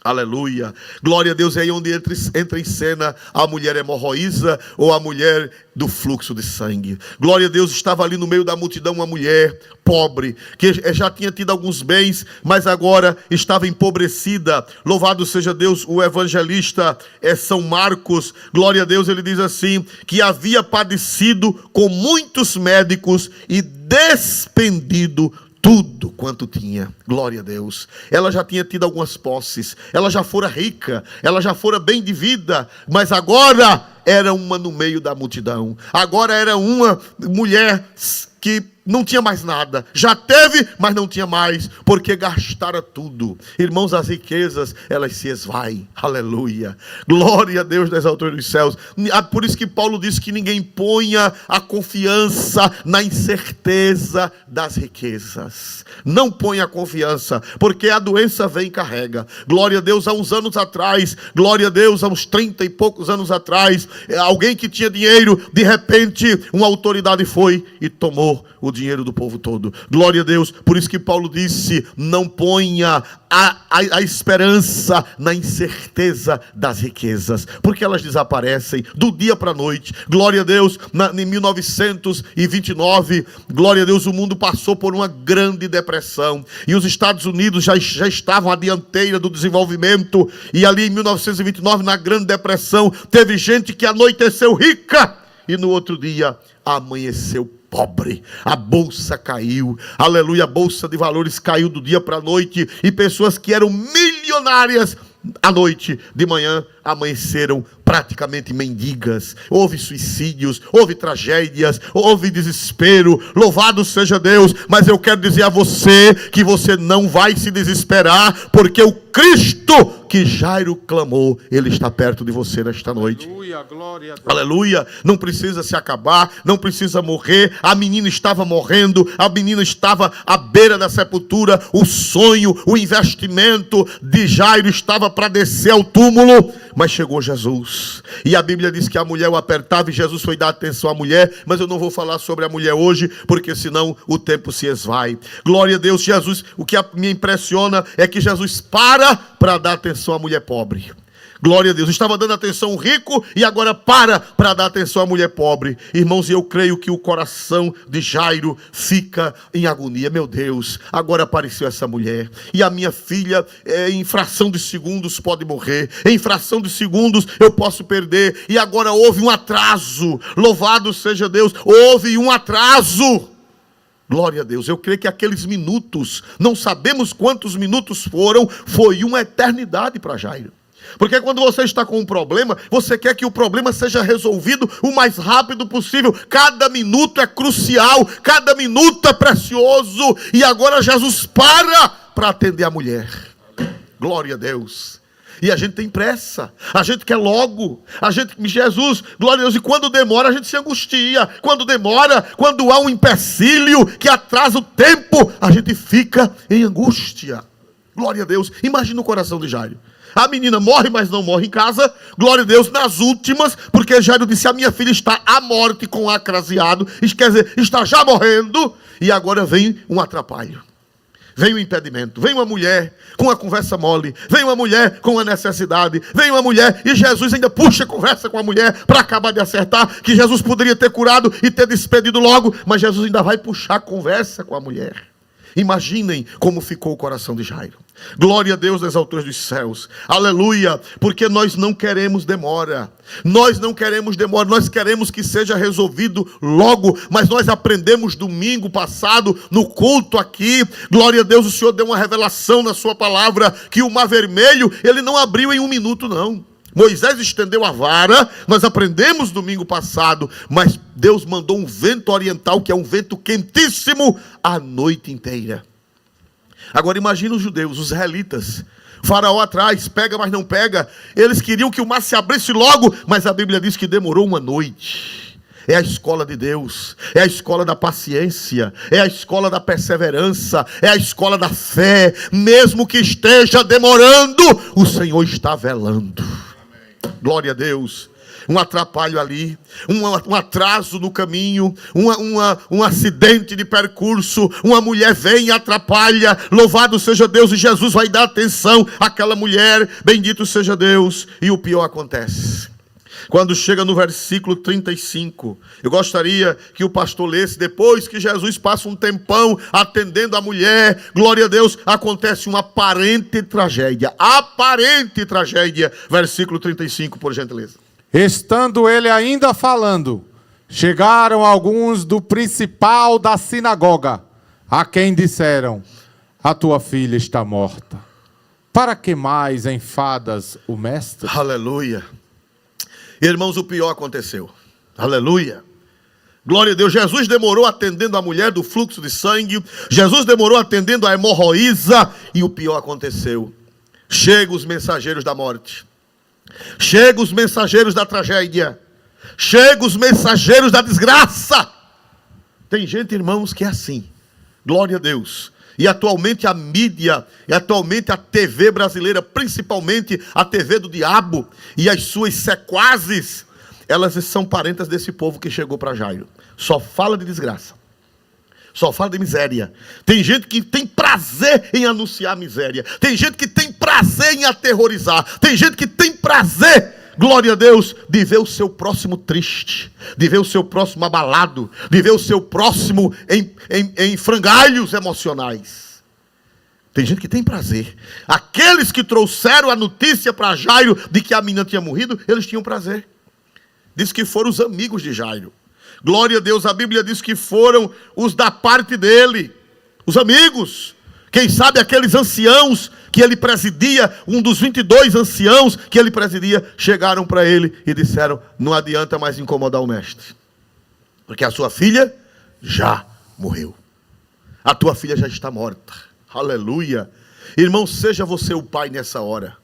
Aleluia, glória a Deus. É aí onde entra em cena a mulher hemorroísa ou a mulher do fluxo de sangue. Glória a Deus, estava ali no meio da multidão uma mulher pobre, que já tinha tido alguns bens, mas agora estava empobrecida. Louvado seja Deus. O evangelista São Marcos, glória a Deus, ele diz assim, que havia padecido com muitos médicos e despendido tudo quanto tinha. Glória a Deus. Ela já tinha tido algumas posses, ela já fora rica, ela já fora bem de vida, mas agora era uma no meio da multidão. Agora era uma mulher que não tinha mais nada. Já teve, mas não tinha mais, porque gastara tudo. Irmãos, as riquezas, elas se esvaem. Aleluia. Glória a Deus das alturas dos céus. Por isso que Paulo diz que ninguém ponha a confiança na incerteza das riquezas. Não ponha a confiança, porque a doença vem e carrega. Glória a Deus, há uns anos atrás, glória a Deus, há uns 30 e poucos anos atrás, alguém que tinha dinheiro, de repente, uma autoridade foi e tomou o dinheiro do povo todo. Glória a Deus. Por isso que Paulo disse: não ponha a esperança na incerteza das riquezas, porque elas desaparecem do dia para a noite. Glória a Deus. Em 1929, glória a Deus, o mundo passou por uma grande depressão, e os Estados Unidos já estavam à dianteira do desenvolvimento, e ali em 1929, na grande depressão, teve gente que anoiteceu rica, e no outro dia amanheceu pobre. A bolsa caiu, aleluia, a bolsa de valores caiu do dia para a noite, e pessoas que eram milionárias à noite, de manhã, amanheceram praticamente mendigas. Houve suicídios, houve tragédias, houve desespero. Louvado seja Deus. Mas eu quero dizer a você que você não vai se desesperar, porque o Cristo que Jairo clamou, ele está perto de você nesta noite. Aleluia, glória a Deus. Aleluia, não precisa se acabar, não precisa morrer. A menina estava morrendo, a menina estava à beira da sepultura. O sonho, o investimento de Jairo estava para descer ao túmulo, mas chegou Jesus. E a Bíblia diz que a mulher o apertava e Jesus foi dar atenção à mulher. Mas eu não vou falar sobre a mulher hoje, porque senão o tempo se esvai. Glória a Deus. Jesus, o que me impressiona é que Jesus para dar atenção à mulher pobre. Glória a Deus. Estava dando atenção ao rico e agora para dar atenção à mulher pobre. Irmãos, eu creio que o coração de Jairo fica em agonia. Meu Deus, agora apareceu essa mulher. E a minha filha, em fração de segundos, pode morrer. Em fração de segundos, eu posso perder. E agora houve um atraso. Louvado seja Deus. Houve um atraso. Glória a Deus. Eu creio que aqueles minutos, não sabemos quantos minutos foram, foi uma eternidade para Jairo. Porque quando você está com um problema, você quer que o problema seja resolvido o mais rápido possível. Cada minuto é crucial, cada minuto é precioso. E agora Jesus para atender a mulher. Glória a Deus. E a gente tem pressa, a gente quer logo, Jesus, glória a Deus, e quando demora a gente se angustia, quando demora, quando há um empecilho que atrasa o tempo, a gente fica em angústia. Glória a Deus. Imagina o coração de Jairo. A menina morre, mas não morre em casa. Glória a Deus, nas últimas, porque Jairo disse, a minha filha está à morte com acraseado. Isso quer dizer, está já morrendo. E agora vem um atrapalho. Vem um impedimento. Vem uma mulher com uma conversa mole. Vem uma mulher com uma necessidade. Vem uma mulher e Jesus ainda puxa a conversa com a mulher para acabar de acertar. Que Jesus poderia ter curado e ter despedido logo. Mas Jesus ainda vai puxar a conversa com a mulher. Imaginem como ficou o coração de Jairo. Glória a Deus nas alturas dos céus. Aleluia. Porque nós não queremos demora. Nós não queremos demora. Nós queremos que seja resolvido logo. Mas nós aprendemos domingo passado no culto aqui. Glória a Deus, o Senhor deu uma revelação na sua palavra. Que o mar vermelho, ele não abriu em um minuto não. Moisés estendeu a vara, nós aprendemos domingo passado, mas Deus mandou um vento oriental, que é um vento quentíssimo, a noite inteira. Agora imagina os judeus, os israelitas, Faraó atrás, pega mas não pega, eles queriam que o mar se abrisse logo, mas a Bíblia diz que demorou uma noite. É a escola de Deus, é a escola da paciência, é a escola da perseverança, é a escola da fé. Mesmo que esteja demorando, o Senhor está velando. Glória a Deus. Um atrapalho ali, um atraso no caminho, um acidente de percurso, uma mulher vem e atrapalha. Louvado seja Deus, e Jesus vai dar atenção àquela mulher. Bendito seja Deus. E o pior acontece quando chega no versículo 35. Eu gostaria que o pastor lesse. Depois que Jesus passa um tempão atendendo a mulher, glória a Deus, acontece uma aparente tragédia. Aparente tragédia. Versículo 35, por gentileza. Estando ele ainda falando, chegaram alguns do principal da sinagoga, a quem disseram, a tua filha está morta. Para que mais enfadas o mestre? Aleluia. Irmãos, o pior aconteceu. Aleluia. Glória a Deus. Jesus demorou atendendo a mulher do fluxo de sangue. Jesus demorou atendendo a hemorroísa. E o pior aconteceu. Chegam os mensageiros da morte. Chegam os mensageiros da tragédia. Chegam os mensageiros da desgraça. Tem gente, irmãos, que é assim. Glória a Deus. E atualmente a mídia, e atualmente a TV brasileira, principalmente a TV do diabo e as suas sequazes, elas são parentas desse povo que chegou para Jairo. Só fala de desgraça. Só fala de miséria. Tem gente que tem prazer em anunciar miséria. Tem gente que tem prazer em aterrorizar. Tem gente que tem prazer, glória a Deus, de ver o seu próximo triste, de ver o seu próximo abalado, de ver o seu próximo em frangalhos emocionais. Tem gente que tem prazer. Aqueles que trouxeram a notícia para Jairo de que a menina tinha morrido, eles tinham prazer. Diz que foram os amigos de Jairo. Glória a Deus, a Bíblia diz que foram os da parte dele, os amigos. Quem sabe aqueles anciãos que ele presidia, um dos 22 anciãos que ele presidia, chegaram para ele e disseram, não adianta mais incomodar o mestre, porque a sua filha já morreu. A tua filha já está morta. Aleluia. Irmão, seja você o pai nessa hora.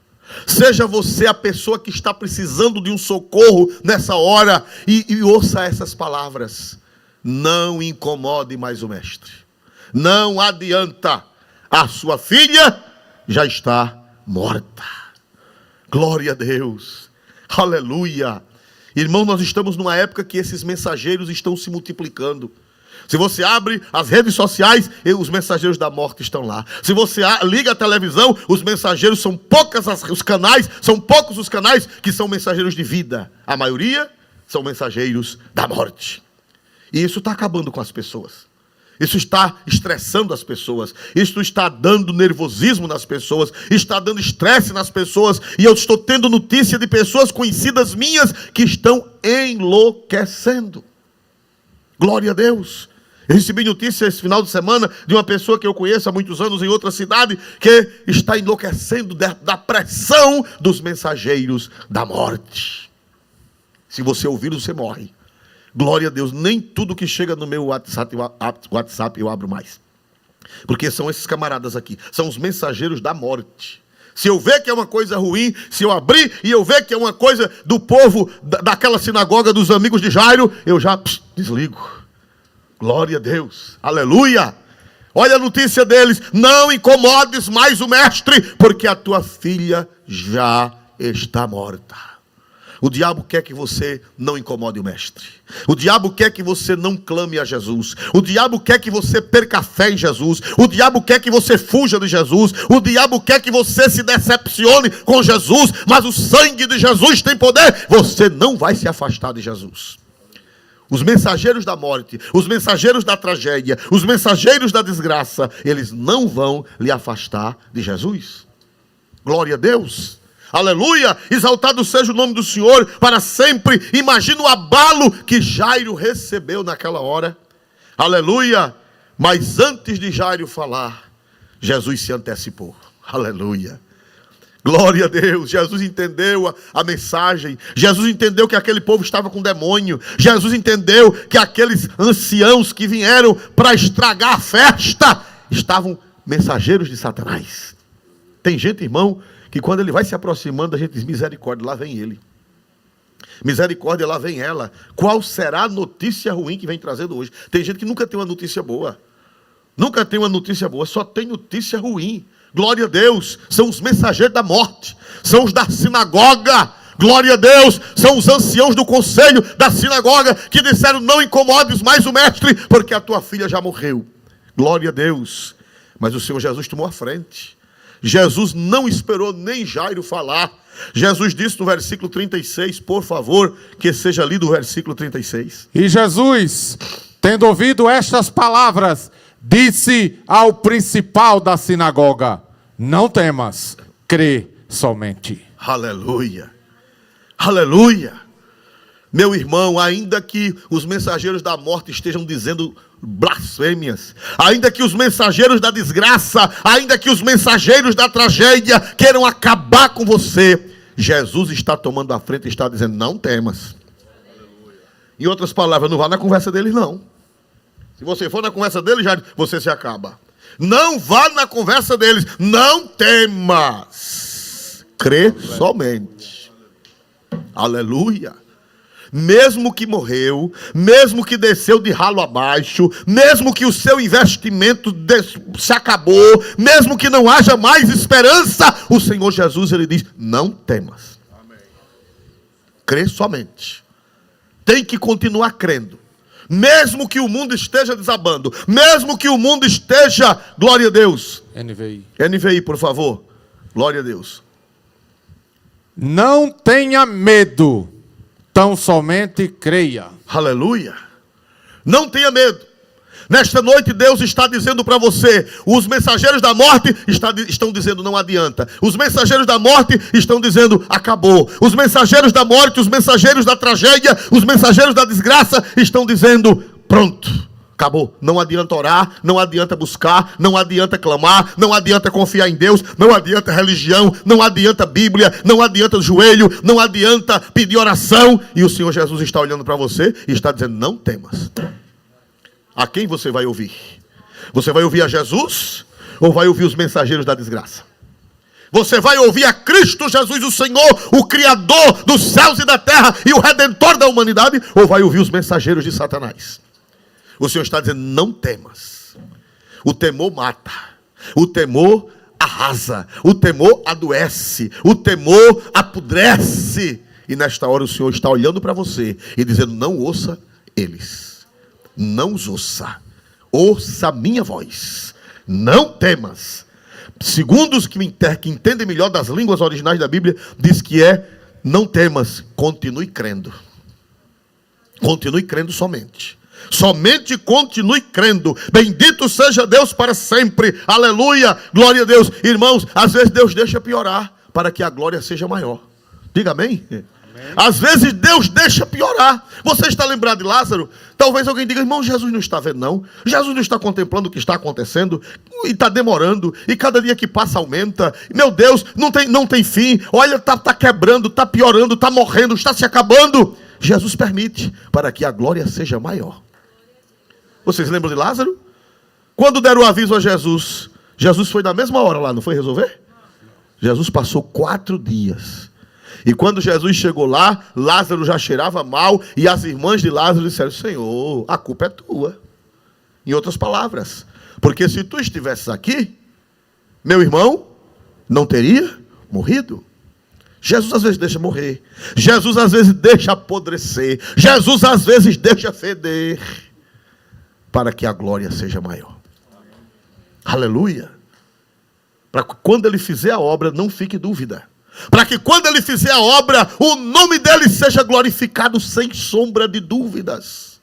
Seja você a pessoa que está precisando de um socorro nessa hora e ouça essas palavras. Não incomode mais o mestre. Não adianta. A sua filha já está morta. Glória a Deus. Aleluia. Irmão, nós estamos numa época que esses mensageiros estão se multiplicando. Se você abre as redes sociais, os mensageiros da morte estão lá. Se você liga a televisão, os mensageiros são poucos os canais que são mensageiros de vida. A maioria são mensageiros da morte. E isso está acabando com as pessoas. Isso está estressando as pessoas. Isso está dando nervosismo nas pessoas. Está dando estresse nas pessoas. E eu estou tendo notícia de pessoas conhecidas minhas que estão enlouquecendo. Glória a Deus. Eu recebi notícia esse final de semana de uma pessoa que eu conheço há muitos anos em outra cidade que está enlouquecendo da pressão dos mensageiros da morte. Se você ouvir, você morre. Glória a Deus, nem tudo que chega no meu WhatsApp eu abro mais. Porque são esses camaradas aqui, são os mensageiros da morte. Se eu ver que é uma coisa ruim, se eu abrir e eu ver que é uma coisa do povo daquela sinagoga dos amigos de Jairo, eu já desligo. Glória a Deus, aleluia. Olha a notícia deles: não incomodes mais o mestre, porque a tua filha já está morta. O diabo quer que você não incomode o mestre. O diabo quer que você não clame a Jesus. O diabo quer que você perca a fé em Jesus. O diabo quer que você fuja de Jesus. O diabo quer que você se decepcione com Jesus. Mas o sangue de Jesus tem poder. Você não vai se afastar de Jesus. Os mensageiros da morte, os mensageiros da tragédia, os mensageiros da desgraça, eles não vão lhe afastar de Jesus. Glória a Deus. Aleluia, exaltado seja o nome do Senhor para sempre. Imagina o abalo que Jairo recebeu naquela hora. Aleluia, mas antes de Jairo falar, Jesus se antecipou. Aleluia, glória a Deus. Jesus entendeu a mensagem. Jesus entendeu que aquele povo estava com demônio. Jesus entendeu que aqueles anciãos que vieram para estragar a festa estavam mensageiros de Satanás. Tem gente, irmão, que quando ele vai se aproximando, a gente diz: misericórdia, lá vem ele. Misericórdia, lá vem ela. Qual será a notícia ruim que vem trazendo hoje? Tem gente que nunca tem uma notícia boa. Nunca tem uma notícia boa, só tem notícia ruim. Glória a Deus, são os mensageiros da morte. São os da sinagoga. Glória a Deus, são os anciãos do conselho da sinagoga que disseram: não incomodes mais o mestre, porque a tua filha já morreu. Glória a Deus. Mas o Senhor Jesus tomou a frente. Jesus não esperou nem Jairo falar. Jesus disse no versículo 36, por favor, que seja lido o versículo 36. E Jesus, tendo ouvido estas palavras, disse ao principal da sinagoga: não temas, crê somente. Aleluia, aleluia. Meu irmão, ainda que os mensageiros da morte estejam dizendo blasfêmias, ainda que os mensageiros da desgraça, ainda que os mensageiros da tragédia queiram acabar com você, Jesus está tomando a frente e está dizendo: não temas. Em outras palavras, não vá na conversa deles, não. Se você for na conversa deles, já você se acaba. Não vá na conversa deles, não temas, crê somente. Aleluia. Mesmo que morreu, mesmo que desceu de ralo abaixo, mesmo que o seu investimento se acabou, mesmo que não haja mais esperança, o Senhor Jesus, ele diz: não temas. Amém. Crê somente. Tem que continuar crendo. Mesmo que o mundo esteja desabando, mesmo que o mundo esteja, glória a Deus. NVI, por favor. Glória a Deus. Não tenha medo, tão somente creia. Aleluia. Não tenha medo. Nesta noite Deus está dizendo para você: os mensageiros da morte estão dizendo não adianta. Os mensageiros da morte estão dizendo acabou. Os mensageiros da morte, os mensageiros da tragédia, os mensageiros da desgraça estão dizendo pronto, acabou. Não adianta orar, não adianta buscar, não adianta clamar, não adianta confiar em Deus, não adianta religião, não adianta Bíblia, não adianta joelho, não adianta pedir oração. E o Senhor Jesus está olhando para você e está dizendo: não temas. A quem você vai ouvir? Você vai ouvir a Jesus ou vai ouvir os mensageiros da desgraça? Você vai ouvir a Cristo Jesus, o Senhor, o Criador dos céus e da terra e o Redentor da humanidade, ou vai ouvir os mensageiros de Satanás? O Senhor está dizendo, não temas. O temor mata. O temor arrasa. O temor adoece. O temor apodrece. E nesta hora o Senhor está olhando para você e dizendo, não ouça eles. Não os ouça. Ouça a minha voz. Não temas. Segundo os que entendem melhor das línguas originais da Bíblia, diz que não temas, continue crendo. Continue crendo somente. Somente continue crendo. Bendito seja Deus para sempre. Aleluia, glória a Deus. Irmãos, às vezes Deus deixa piorar para que a glória seja maior. Diga amém? Às vezes Deus deixa piorar. Você está lembrado de Lázaro? Talvez alguém diga, irmão, Jesus não está vendo não. Jesus não está contemplando o que está acontecendo. E está demorando. E cada dia que passa aumenta. Meu Deus, não tem fim. Olha, está quebrando, está piorando, está morrendo, está se acabando. Jesus permite para que a glória seja maior. Vocês lembram de Lázaro? Quando deram o aviso a Jesus, Jesus foi na mesma hora lá, não foi resolver? Jesus passou 4 dias. E quando Jesus chegou lá, Lázaro já cheirava mal, e as irmãs de Lázaro disseram, Senhor, a culpa é tua. Em outras palavras, porque se tu estivesses aqui, meu irmão não teria morrido. Jesus às vezes deixa morrer. Jesus às vezes deixa apodrecer. Jesus às vezes deixa feder, para que a glória seja maior. Aleluia. Para que quando ele fizer a obra, não fique dúvida. Para que quando ele fizer a obra, o nome dele seja glorificado sem sombra de dúvidas.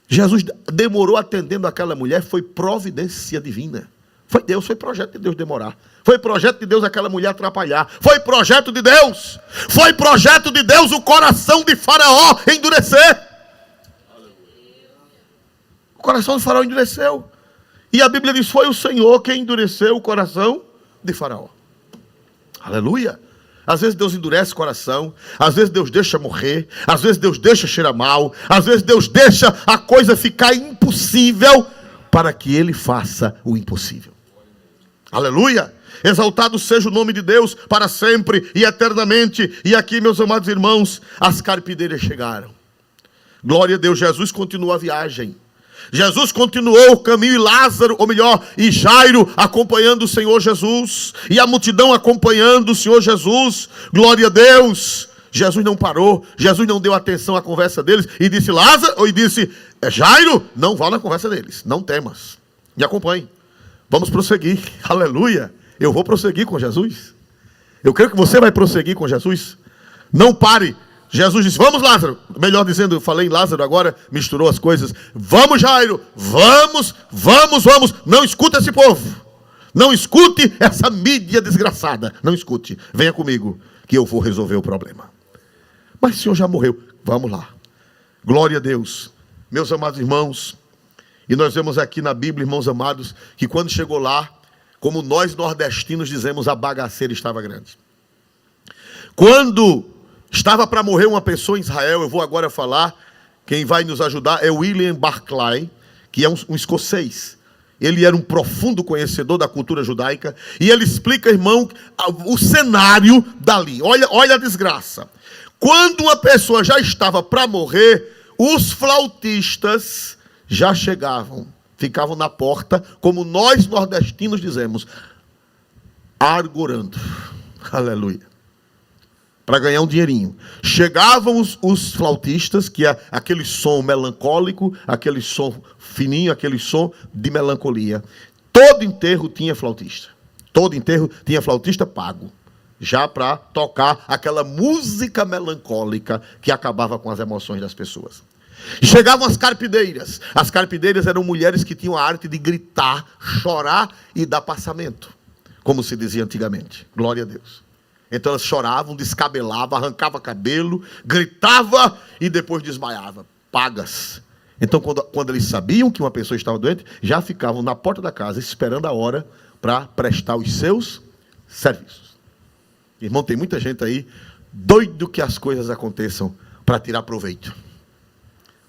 Jesus demorou atendendo aquela mulher, foi providência divina. Foi Deus, foi projeto de Deus demorar. Foi projeto de Deus aquela mulher atrapalhar. Foi projeto de Deus. Foi projeto de Deus o coração de Faraó endurecer. O coração de Faraó endureceu. E a Bíblia diz, foi o Senhor quem endureceu o coração de Faraó. Aleluia. Às vezes Deus endurece o coração. Às vezes Deus deixa morrer. Às vezes Deus deixa cheirar mal. Às vezes Deus deixa a coisa ficar impossível para que Ele faça o impossível. Aleluia. Exaltado seja o nome de Deus para sempre e eternamente. E aqui, meus amados irmãos, as carpideiras chegaram. Glória a Deus. Jesus continuou a viagem. Jesus continuou o caminho, e Lázaro, ou melhor, e Jairo acompanhando o Senhor Jesus, e a multidão acompanhando o Senhor Jesus. Glória a Deus. Jesus não parou, Jesus não deu atenção à conversa deles e disse, Lázaro, e disse, Jairo, não vá na conversa deles, não temas, me acompanhe, vamos prosseguir. Aleluia. Eu vou prosseguir com Jesus. Eu creio que você vai prosseguir com Jesus. Não pare. Jesus disse, vamos Lázaro, melhor dizendo, eu falei em Lázaro agora, misturou as coisas. Vamos Jairo, vamos, não escuta esse povo. Não escute essa mídia desgraçada. Não escute, venha comigo, que eu vou resolver o problema. Mas o Senhor já morreu, vamos lá. Glória a Deus. Meus amados irmãos, e nós vemos aqui na Bíblia, irmãos amados, que quando chegou lá, como nós nordestinos dizemos, a bagaceira estava grande. Quando estava para morrer uma pessoa em Israel, eu vou agora falar, quem vai nos ajudar é William Barclay, que é um escocês. Ele era um profundo conhecedor da cultura judaica, e ele explica, irmão, o cenário dali. Olha a desgraça. Quando uma pessoa já estava para morrer, os flautistas já chegavam, ficavam na porta, como nós nordestinos dizemos, argorando. Aleluia. Para ganhar um dinheirinho. Chegavam os flautistas, que é aquele som melancólico, aquele som fininho, aquele som de melancolia. Todo enterro tinha flautista. Todo enterro tinha flautista pago. Já para tocar aquela música melancólica que acabava com as emoções das pessoas. Chegavam as carpideiras. As carpideiras eram mulheres que tinham a arte de gritar, chorar e dar passamento. Como se dizia antigamente. Glória a Deus. Então elas choravam, descabelavam, arrancavam cabelo, gritava e depois desmaiava. Pagas. Então quando eles sabiam que uma pessoa estava doente, já ficavam na porta da casa esperando a hora para prestar os seus serviços. Irmão, tem muita gente aí doido que as coisas aconteçam para tirar proveito.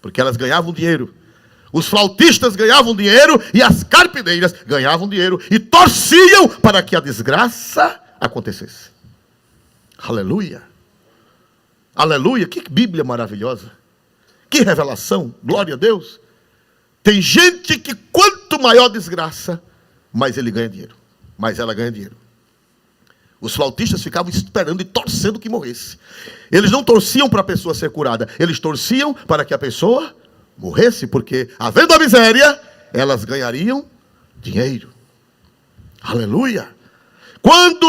Porque elas ganhavam dinheiro Os flautistas ganhavam dinheiro e as carpideiras ganhavam dinheiro e torciam para que a desgraça acontecesse. Aleluia. Aleluia. Que Bíblia maravilhosa. Que revelação. Glória a Deus. Tem gente que quanto maior desgraça, mais ele ganha dinheiro. Mais ela ganha dinheiro. Os flautistas ficavam esperando e torcendo que morresse. Eles não torciam para a pessoa ser curada. Eles torciam para que a pessoa morresse, porque, havendo a miséria, elas ganhariam dinheiro. Aleluia. Quando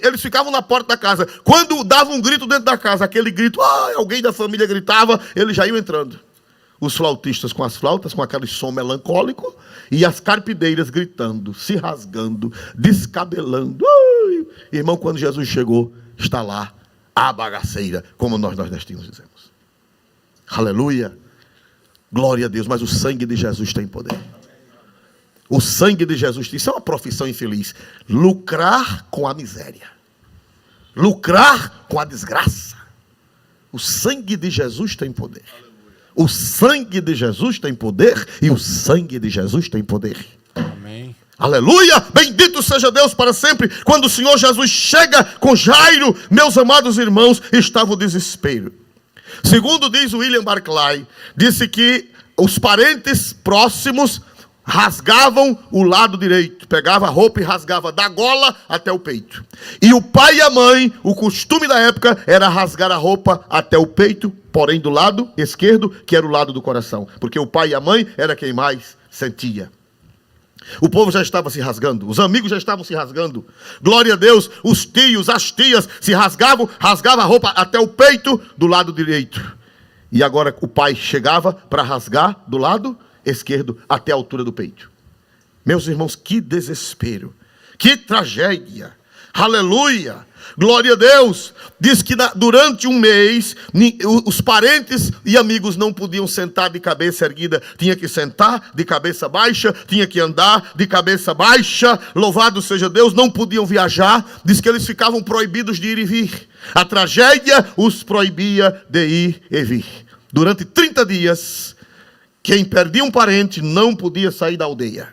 eles ficavam na porta da casa, quando davam um grito dentro da casa, aquele grito, alguém da família gritava, eles já iam entrando. Os flautistas com as flautas, com aquele som melancólico, e as carpideiras gritando, se rasgando, descabelando. Irmão, quando Jesus chegou, está lá a bagaceira, como nós nordestinos dizemos. Aleluia. Glória a Deus, mas o sangue de Jesus tem poder. O sangue de Jesus, isso é uma profissão infeliz. Lucrar com a miséria. Lucrar com a desgraça. O sangue de Jesus tem poder. O sangue de Jesus tem poder e o sangue de Jesus tem poder. Amém. Aleluia! Bendito seja Deus para sempre. Quando o Senhor Jesus chega com Jairo, meus amados irmãos, estava o desespero. Segundo diz William Barclay, disse que os parentes próximos rasgavam o lado direito, pegava a roupa e rasgava da gola até o peito. E o pai e a mãe, o costume da época era rasgar a roupa até o peito, porém do lado esquerdo, que era o lado do coração, porque o pai e a mãe era quem mais sentia. O povo já estava se rasgando, os amigos já estavam se rasgando. Glória a Deus, os tios, as tias se rasgavam a roupa até o peito do lado direito. E agora o pai chegava para rasgar do lado esquerdo até a altura do peito. Meus irmãos, que desespero, que tragédia. Aleluia, glória a Deus. Diz que durante um mês os parentes e amigos não podiam sentar de cabeça erguida, tinha que sentar de cabeça baixa, tinha que andar de cabeça baixa. Louvado seja Deus. Não podiam viajar, diz que eles ficavam proibidos de ir e vir. A tragédia os proibia de ir e vir. Durante 30 dias, quem perdia um parente não podia sair da aldeia.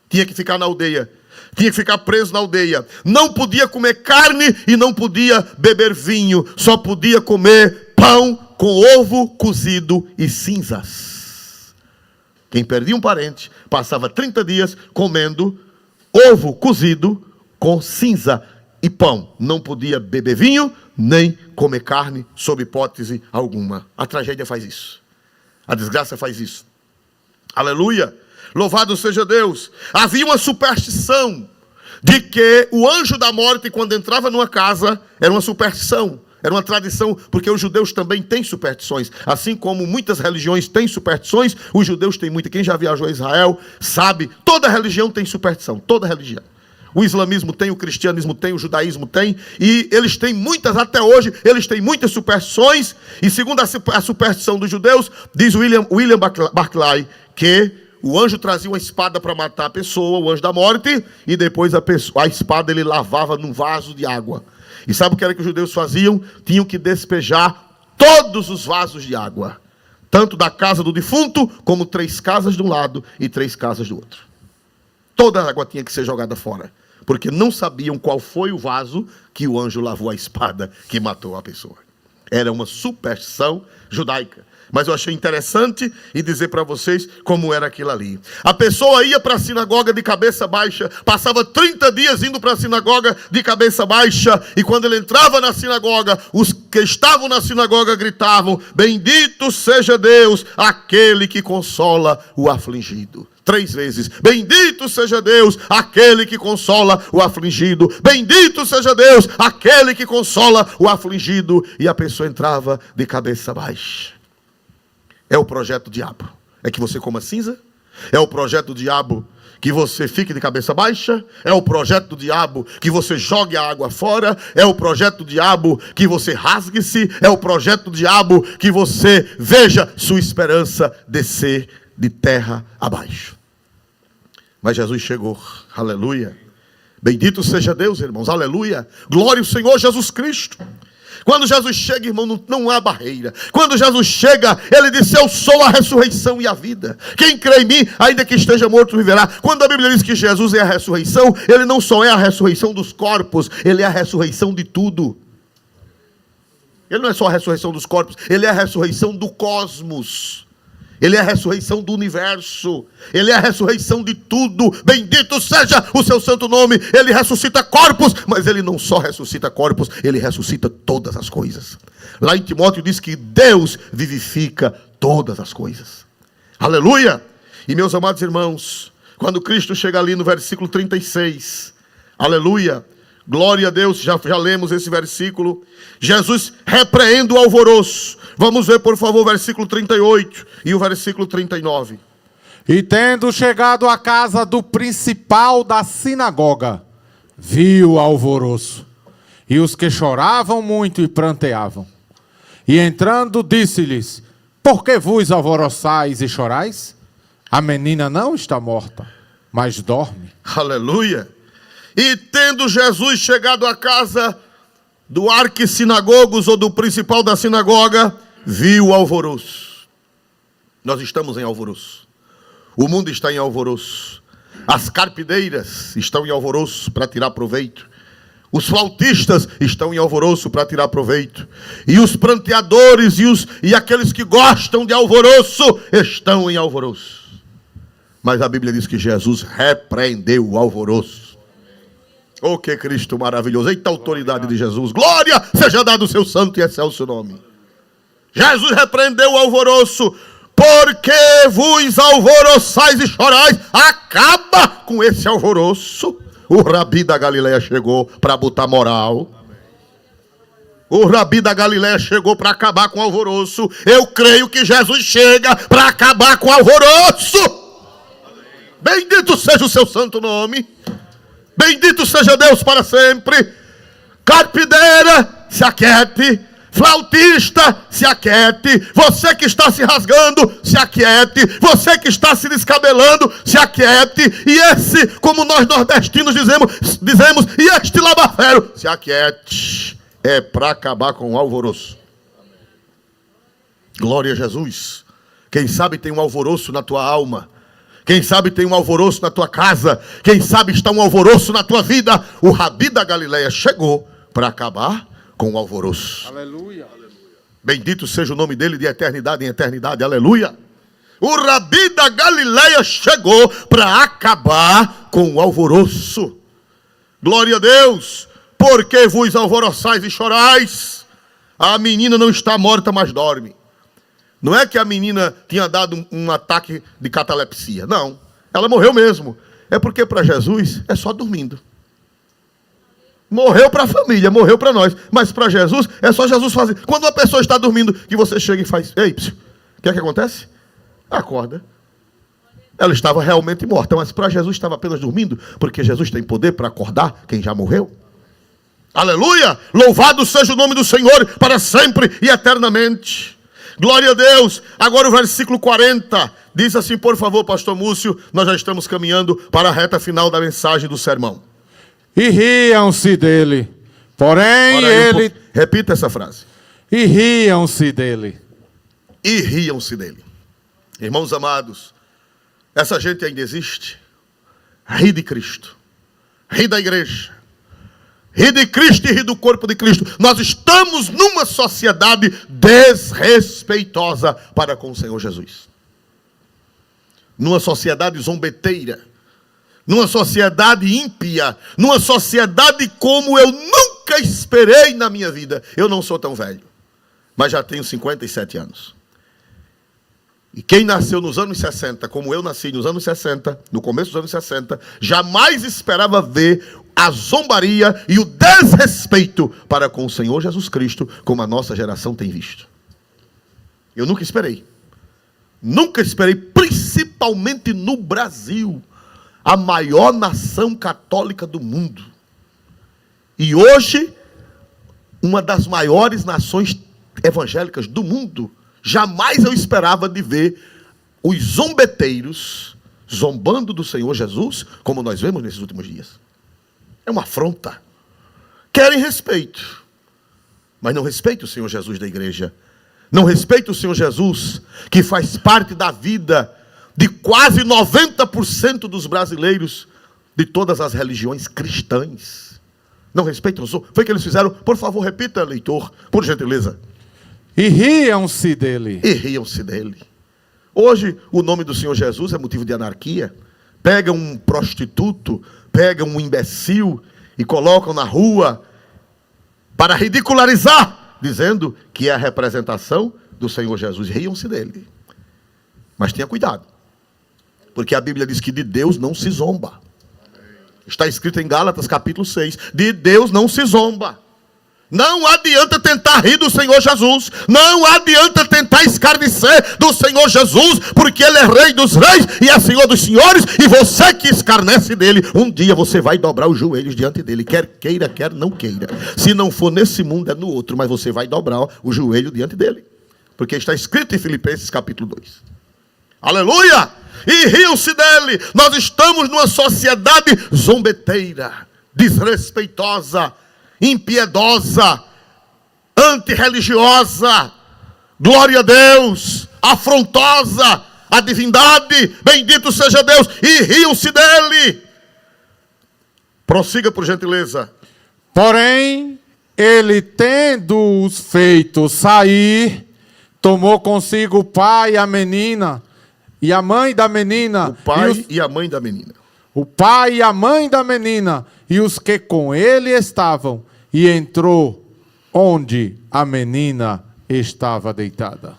Tinha que ficar na aldeia. Tinha que ficar preso na aldeia. Não podia comer carne e não podia beber vinho. Só podia comer pão com ovo cozido e cinzas. Quem perdia um parente passava 30 dias comendo ovo cozido com cinza e pão. Não podia beber vinho nem comer carne sob hipótese alguma. A tragédia faz isso. A desgraça faz isso. Aleluia. Louvado seja Deus. Havia uma superstição de que o anjo da morte, quando entrava numa casa, era uma superstição, era uma tradição, porque os judeus também têm superstições. Assim como muitas religiões têm superstições, os judeus têm muita. Quem já viajou a Israel sabe, toda religião tem superstição, toda religião. O islamismo tem, o cristianismo tem, o judaísmo tem, e eles têm muitas, até hoje, eles têm muitas superstições. E segundo a superstição dos judeus, diz William Barclay, que o anjo trazia uma espada para matar a pessoa, o anjo da morte, e depois a espada ele lavava num vaso de água. E sabe o que era que os judeus faziam? Tinham que despejar todos os vasos de água, tanto da casa do defunto, como 3 casas de um lado e 3 casas do outro. Toda a água tinha que ser jogada fora, porque não sabiam qual foi o vaso que o anjo lavou a espada que matou a pessoa. Era uma superstição judaica. Mas eu achei interessante e dizer para vocês como era aquilo ali. A pessoa ia para a sinagoga de cabeça baixa, passava 30 dias indo para a sinagoga de cabeça baixa, e quando ele entrava na sinagoga, os que estavam na sinagoga gritavam: bendito seja Deus, aquele que consola o afligido. 3 vezes. Bendito seja Deus, aquele que consola o afligido. Bendito seja Deus, aquele que consola o afligido. E a pessoa entrava de cabeça baixa. É o projeto do diabo. É que você coma cinza. É o projeto do diabo que você fique de cabeça baixa. É o projeto do diabo que você jogue a água fora. É o projeto do diabo que você rasgue-se. É o projeto do diabo que você veja sua esperança descer de terra abaixo. Mas Jesus chegou. Aleluia. Bendito seja Deus, irmãos. Aleluia. Glória ao Senhor Jesus Cristo. Quando Jesus chega, irmão, não há barreira. Quando Jesus chega, ele disse: eu sou a ressurreição e a vida. Quem crê em mim, ainda que esteja morto, viverá. Quando a Bíblia diz que Jesus é a ressurreição, ele não só é a ressurreição dos corpos, ele é a ressurreição de tudo. Ele não é só a ressurreição dos corpos, ele é a ressurreição do cosmos. Ele é a ressurreição do universo. Ele é a ressurreição de tudo. Bendito seja o seu santo nome. Ele ressuscita corpos, mas ele não só ressuscita corpos, ele ressuscita todas as coisas. Lá em Timóteo diz que Deus vivifica todas as coisas. Aleluia! E meus amados irmãos, quando Cristo chega ali no versículo 36, aleluia, glória a Deus, já lemos esse versículo. Jesus repreende o alvoroço. Vamos ver, por favor, o versículo 38 e o versículo 39. E tendo chegado à casa do principal da sinagoga, viu o alvoroço, e os que choravam muito e pranteavam. E entrando, disse-lhes: por que vos alvoroçais e chorais? A menina não está morta, mas dorme. Aleluia! E tendo Jesus chegado à casa do arquissinagogos ou do principal da sinagoga, viu o alvoroço. Nós estamos em alvoroço. O mundo está em alvoroço. As carpideiras estão em alvoroço para tirar proveito. Os flautistas estão em alvoroço para tirar proveito. E os pranteadores e aqueles que gostam de alvoroço estão em alvoroço. Mas a Bíblia diz que Jesus repreendeu o alvoroço. Oh, que Cristo maravilhoso. Eita, autoridade de Jesus. Glória seja dado o seu santo e excelso nome. Jesus repreendeu o alvoroço. Porque vos alvoroçais e chorais. Acaba com esse alvoroço. O Rabi da Galileia chegou para botar moral. O Rabi da Galileia chegou para acabar com o alvoroço. Eu creio que Jesus chega para acabar com o alvoroço. Bendito seja o seu santo nome. Bendito seja Deus para sempre. Carpideira, se aquiete. Flautista, se aquiete. Você que está se rasgando, se aquiete. Você que está se descabelando, se aquiete. E esse, como nós nordestinos dizemos, e este labafero, se aquiete. É para acabar com o alvoroço. Glória a Jesus. Quem sabe tem um alvoroço na tua alma. Quem sabe tem um alvoroço na tua casa. Quem sabe está um alvoroço na tua vida. O Rabi da Galileia chegou para acabar com o alvoroço. Aleluia. Bendito seja o nome dele de eternidade em eternidade. Aleluia. O Rabi da Galileia chegou para acabar com o alvoroço. Glória a Deus. Porque vos alvoroçais e chorais? A menina não está morta, mas dorme. Não é que a menina tinha dado um ataque de catalepsia. Não, ela morreu mesmo. É porque para Jesus é só dormindo. Morreu para a família, morreu para nós. Mas para Jesus é só Jesus fazer. Quando uma pessoa está dormindo, que você chega e faz: ei, o que é que acontece? Acorda. Ela estava realmente morta, mas para Jesus estava apenas dormindo, porque Jesus tem poder para acordar quem já morreu. Aleluia! Louvado seja o nome do Senhor para sempre e eternamente. Glória a Deus. Agora o versículo 40 diz assim, por favor, pastor Múcio, nós já estamos caminhando para a reta final da mensagem do sermão. E riam-se dele. Porém ele... Repita essa frase. E riam-se dele. E riam-se dele. Irmãos amados, essa gente ainda existe. Ri de Cristo. Ri da igreja. Ri de Cristo e ri do corpo de Cristo. Nós estamos numa sociedade desrespeitosa para com o Senhor Jesus. Numa sociedade zombeteira. Numa sociedade ímpia. Numa sociedade como eu nunca esperei na minha vida. Eu não sou tão velho, mas já tenho 57 anos. E quem nasceu nos anos 60, como eu nasci nos anos 60, no começo dos anos 60, jamais esperava ver a zombaria e o desrespeito para com o Senhor Jesus Cristo, como a nossa geração tem visto. Eu nunca esperei. Nunca esperei, principalmente no Brasil, a maior nação católica do mundo. E hoje, uma das maiores nações evangélicas do mundo. Jamais eu esperava de ver os zombeteiros zombando do Senhor Jesus, como nós vemos nesses últimos dias. É uma afronta. Querem respeito. mas não respeita o Senhor Jesus da igreja. Não respeita o Senhor Jesus, que faz parte da vida de quase 90% dos brasileiros, de todas as religiões cristãs. Não respeitam o Senhor. Foi o que eles fizeram. Por favor, repita, leitor, por gentileza. E riam-se dele. E riam-se dele. Hoje, o nome do Senhor Jesus é motivo de anarquia. Pegam um prostituto, pegam um imbecil e colocam na rua para ridicularizar, dizendo que é a representação do Senhor Jesus. Riam-se dele. Mas tenha cuidado, porque a Bíblia diz que de Deus não se zomba. Está escrito em Gálatas capítulo 6. De Deus não se zomba. Não adianta tentar rir do Senhor Jesus. Não adianta tentar escarnecer do Senhor Jesus, porque Ele é Rei dos reis e é Senhor dos senhores. E você que escarnece dele, um dia você vai dobrar os joelhos diante dele. Quer queira, quer não queira. Se não for nesse mundo, é no outro. Mas você vai dobrar o joelho diante dele, porque está escrito em Filipenses capítulo 2. Aleluia! E riam-se dele. Nós estamos numa sociedade zombeteira, desrespeitosa, impiedosa, antirreligiosa, glória a Deus, afrontosa à divindade, bendito seja Deus, e riam-se dele. Prossiga, por gentileza. Porém, ele, tendo-os feito sair, tomou consigo o pai e a menina, e a mãe da menina. O pai e a mãe da menina. O pai e a mãe da menina, e os que com ele estavam, e entrou onde a menina estava deitada.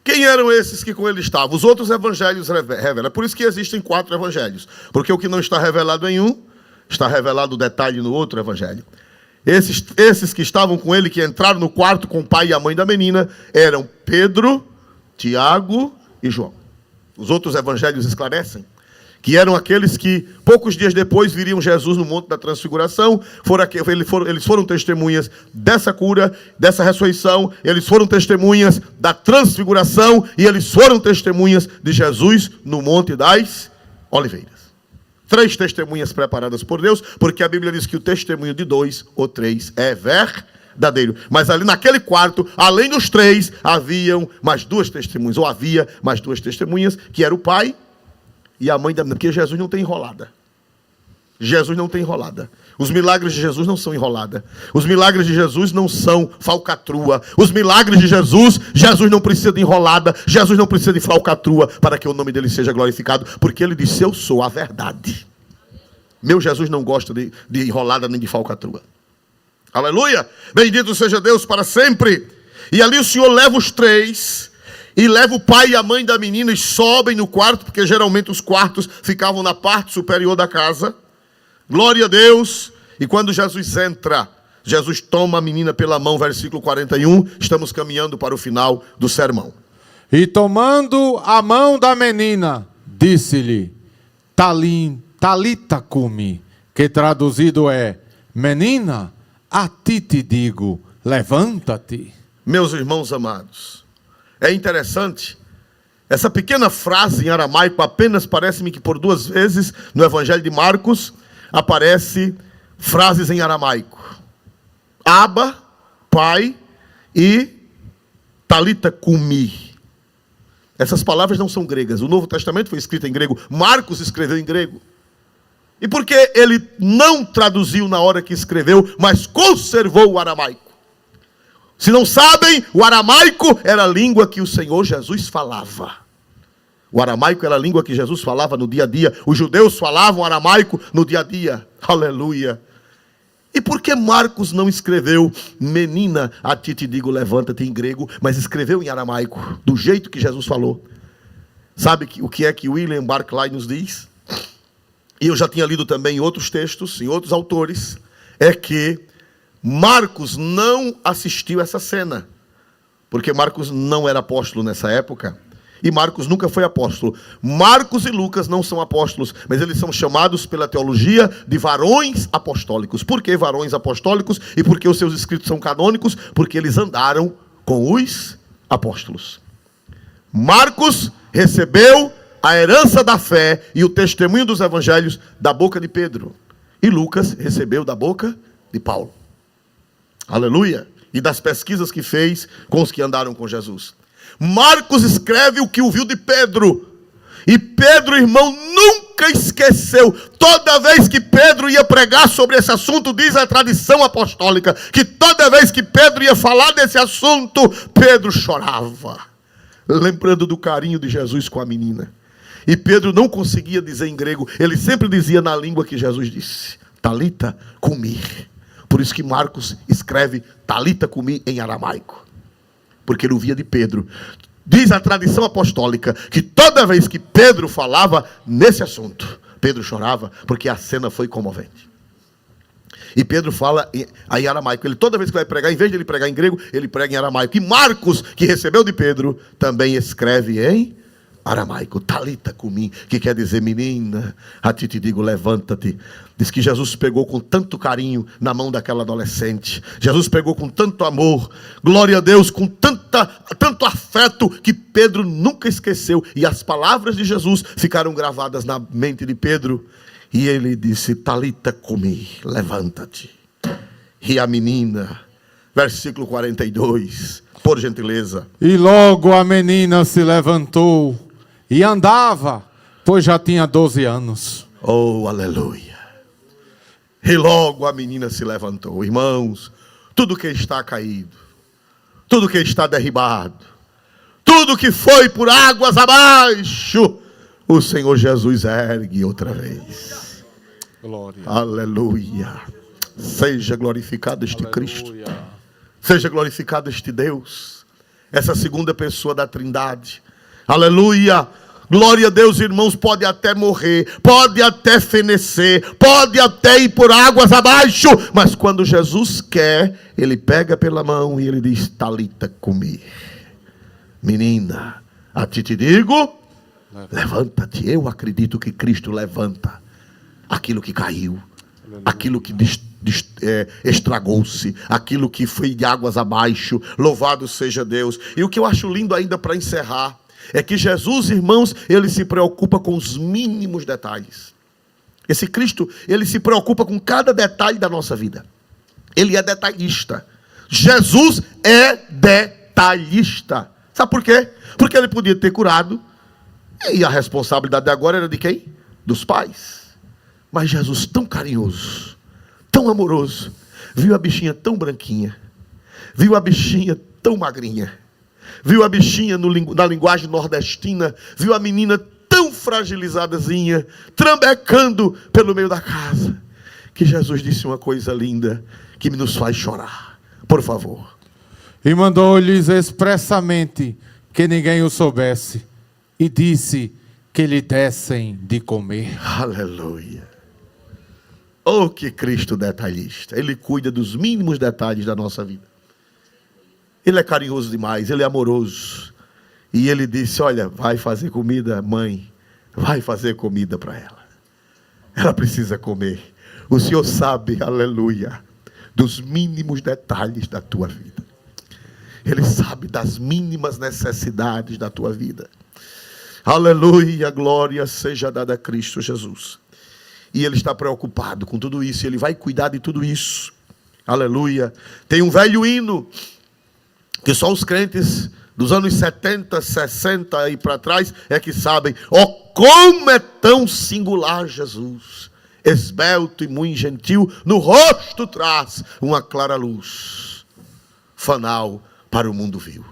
Quem eram esses que com ele estavam? Os outros evangelhos revelam. É por isso que existem 4 evangelhos. Porque o que não está revelado em um, está revelado o detalhe no outro evangelho. Esses que estavam com ele, que entraram no quarto com o pai e a mãe da menina, eram Pedro, Tiago e João. Os outros evangelhos esclarecem que eram aqueles que, poucos dias depois, viriam Jesus no Monte da Transfiguração. Eles foram testemunhas dessa cura, dessa ressurreição. Eles foram testemunhas da transfiguração. E eles foram testemunhas de Jesus no Monte das Oliveiras. 3 testemunhas preparadas por Deus, porque a Bíblia diz que o testemunho de 2 ou 3 é verdadeiro. Mas ali naquele quarto, além dos 3, haviam mais 2 testemunhas. Ou havia mais 2 testemunhas, que era o pai e a mãe da menina, porque Jesus não tem enrolada. Jesus não tem enrolada. Os milagres de Jesus não são enrolada. Os milagres de Jesus não são falcatrua. Os milagres de Jesus, Jesus não precisa de enrolada. Jesus não precisa de falcatrua para que o nome dele seja glorificado, porque ele disse: eu sou a verdade. Meu Jesus não gosta de enrolada nem de falcatrua. Aleluia! Bendito seja Deus para sempre. E ali o Senhor leva os 3... e leva o pai e a mãe da menina e sobem no quarto, porque geralmente os quartos ficavam na parte superior da casa. Glória a Deus. E quando Jesus entra, Jesus toma a menina pela mão, versículo 41. Estamos caminhando para o final do sermão. E tomando a mão da menina, disse-lhe: Talita cumi, que traduzido é: menina, a ti te digo, levanta-te. Meus irmãos amados, é interessante, essa pequena frase em aramaico, apenas parece-me que por 2 vezes no Evangelho de Marcos aparece frases em aramaico. Abba, pai, e Talita cumi. Essas palavras não são gregas. O Novo Testamento foi escrito em grego. Marcos escreveu em grego. E por que ele não traduziu na hora que escreveu, mas conservou o aramaico? Se não sabem, o aramaico era a língua que o Senhor Jesus falava. O aramaico era a língua que Jesus falava no dia a dia. Os judeus falavam aramaico no dia a dia. Aleluia. E por que Marcos não escreveu: menina, a ti te digo, levanta-te, em grego, mas escreveu em aramaico, do jeito que Jesus falou? Sabe o que é que William Barclay nos diz? E eu já tinha lido também em outros textos, em outros autores, é que Marcos não assistiu essa cena, porque Marcos não era apóstolo nessa época, e Marcos nunca foi apóstolo. Marcos e Lucas não são apóstolos, mas eles são chamados pela teologia de varões apostólicos. Por que varões apostólicos? E por que os seus escritos são canônicos? Porque eles andaram com os apóstolos. Marcos recebeu a herança da fé e o testemunho dos evangelhos da boca de Pedro, e Lucas recebeu da boca de Paulo. Aleluia! e das pesquisas que fez com os que andaram com Jesus. Marcos escreve o que ouviu de Pedro. E Pedro, irmão, nunca esqueceu. Toda vez que Pedro ia pregar sobre esse assunto, diz a tradição apostólica, que toda vez que Pedro ia falar desse assunto, Pedro chorava, lembrando do carinho de Jesus com a menina. E Pedro não conseguia dizer em grego, ele sempre dizia na língua que Jesus disse: Talita cumi. Por isso que Marcos escreve Talita cumi em aramaico, porque ele ouvia de Pedro. Diz a tradição apostólica que toda vez que Pedro falava nesse assunto, Pedro chorava, porque a cena foi comovente. E Pedro fala em aramaico. Ele, toda vez que vai pregar, em vez de ele pregar em grego, ele prega em aramaico. E Marcos, que recebeu de Pedro, também escreve em aramaico, Talita cumi, que quer dizer: menina, a ti te digo, levanta-te. Diz que Jesus pegou com tanto carinho na mão daquela adolescente. Jesus pegou com tanto amor, glória a Deus, com tanto afeto, que Pedro nunca esqueceu. E as palavras de Jesus ficaram gravadas na mente de Pedro. E ele disse: Talita cumi, levanta-te. E a menina, versículo 42, por gentileza. E logo a menina se levantou e andava, pois já tinha 12 anos. Oh, aleluia. E logo a menina se levantou. Irmãos, tudo que está caído, tudo que está derribado, tudo que foi por águas abaixo, o Senhor Jesus ergue outra vez. Glória. Aleluia. Seja glorificado este Aleluia. Cristo. Seja glorificado este Deus, essa segunda pessoa da Trindade. Aleluia. Glória a Deus, irmãos. Pode até morrer, pode até fenecer, pode até ir por águas abaixo, mas quando Jesus quer, ele pega pela mão e ele diz: Talita cumi. Menina, a ti te digo, levanta-te. Eu acredito que Cristo levanta aquilo que caiu, aquilo que estragou-se, aquilo que foi de águas abaixo. Louvado seja Deus. E o que eu acho lindo ainda para encerrar é que Jesus, irmãos, ele se preocupa com os mínimos detalhes. Esse Cristo, ele se preocupa com cada detalhe da nossa vida. Ele é detalhista. Jesus é detalhista. Sabe por quê? Porque ele podia ter curado, e a responsabilidade agora era de quem? Dos pais. Mas Jesus, tão carinhoso, tão amoroso, viu a bichinha tão branquinha, viu a bichinha tão magrinha, viu a bichinha na linguagem nordestina, viu a menina tão fragilizadazinha, trambecando pelo meio da casa, que Jesus disse uma coisa linda, que nos faz chorar. Por favor. E mandou-lhes expressamente que ninguém o soubesse, e disse que lhe dessem de comer. Aleluia. Oh, que Cristo detalhista. Ele cuida dos mínimos detalhes da nossa vida. Ele é carinhoso demais, ele é amoroso. E ele disse: olha, vai fazer comida, mãe. Vai fazer comida para ela. Ela precisa comer. O Senhor sabe, aleluia, dos mínimos detalhes da tua vida. Ele sabe das mínimas necessidades da tua vida. Aleluia, glória seja dada a Cristo Jesus. E ele está preocupado com tudo isso, ele vai cuidar de tudo isso. Aleluia. Tem um velho hino que só os crentes dos anos 70, 60 e para trás é que sabem. Oh, como é tão singular Jesus, esbelto e muito gentil, no rosto traz uma clara luz, fanal para o mundo vil.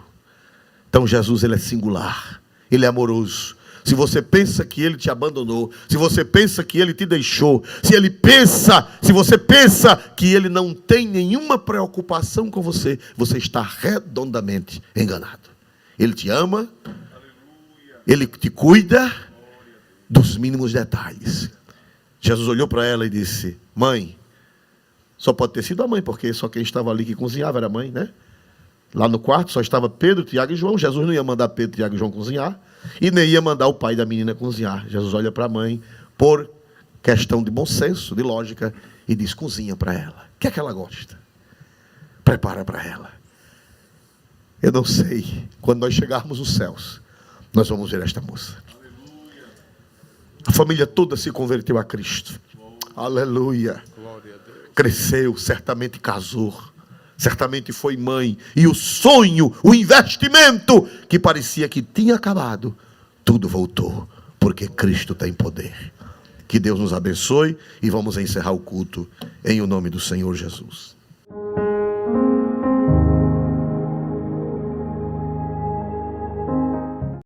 Então Jesus, ele é singular, ele é amoroso. Se você pensa que ele te abandonou, se você pensa que ele te deixou, se você pensa que ele não tem nenhuma preocupação com você, você está redondamente enganado. Ele te ama, ele te cuida dos mínimos detalhes. Jesus olhou para ela e disse: mãe, só pode ter sido a mãe, porque só quem estava ali que cozinhava era a mãe, né? Lá no quarto só estava Pedro, Tiago e João. Jesus não ia mandar Pedro, Tiago e João cozinhar, e nem ia mandar o pai da menina cozinhar. Jesus olha para a mãe, por questão de bom senso, de lógica, e diz: cozinha para ela. O que é que ela gosta? Prepara para ela. Eu não sei, quando nós chegarmos nos céus, nós vamos ver esta moça. A família toda se converteu a Cristo. Aleluia. Cresceu, certamente casou, certamente foi mãe, e o sonho, o investimento que parecia que tinha acabado, tudo voltou, porque Cristo tem poder. Que Deus nos abençoe, e vamos encerrar o culto em o nome do Senhor Jesus.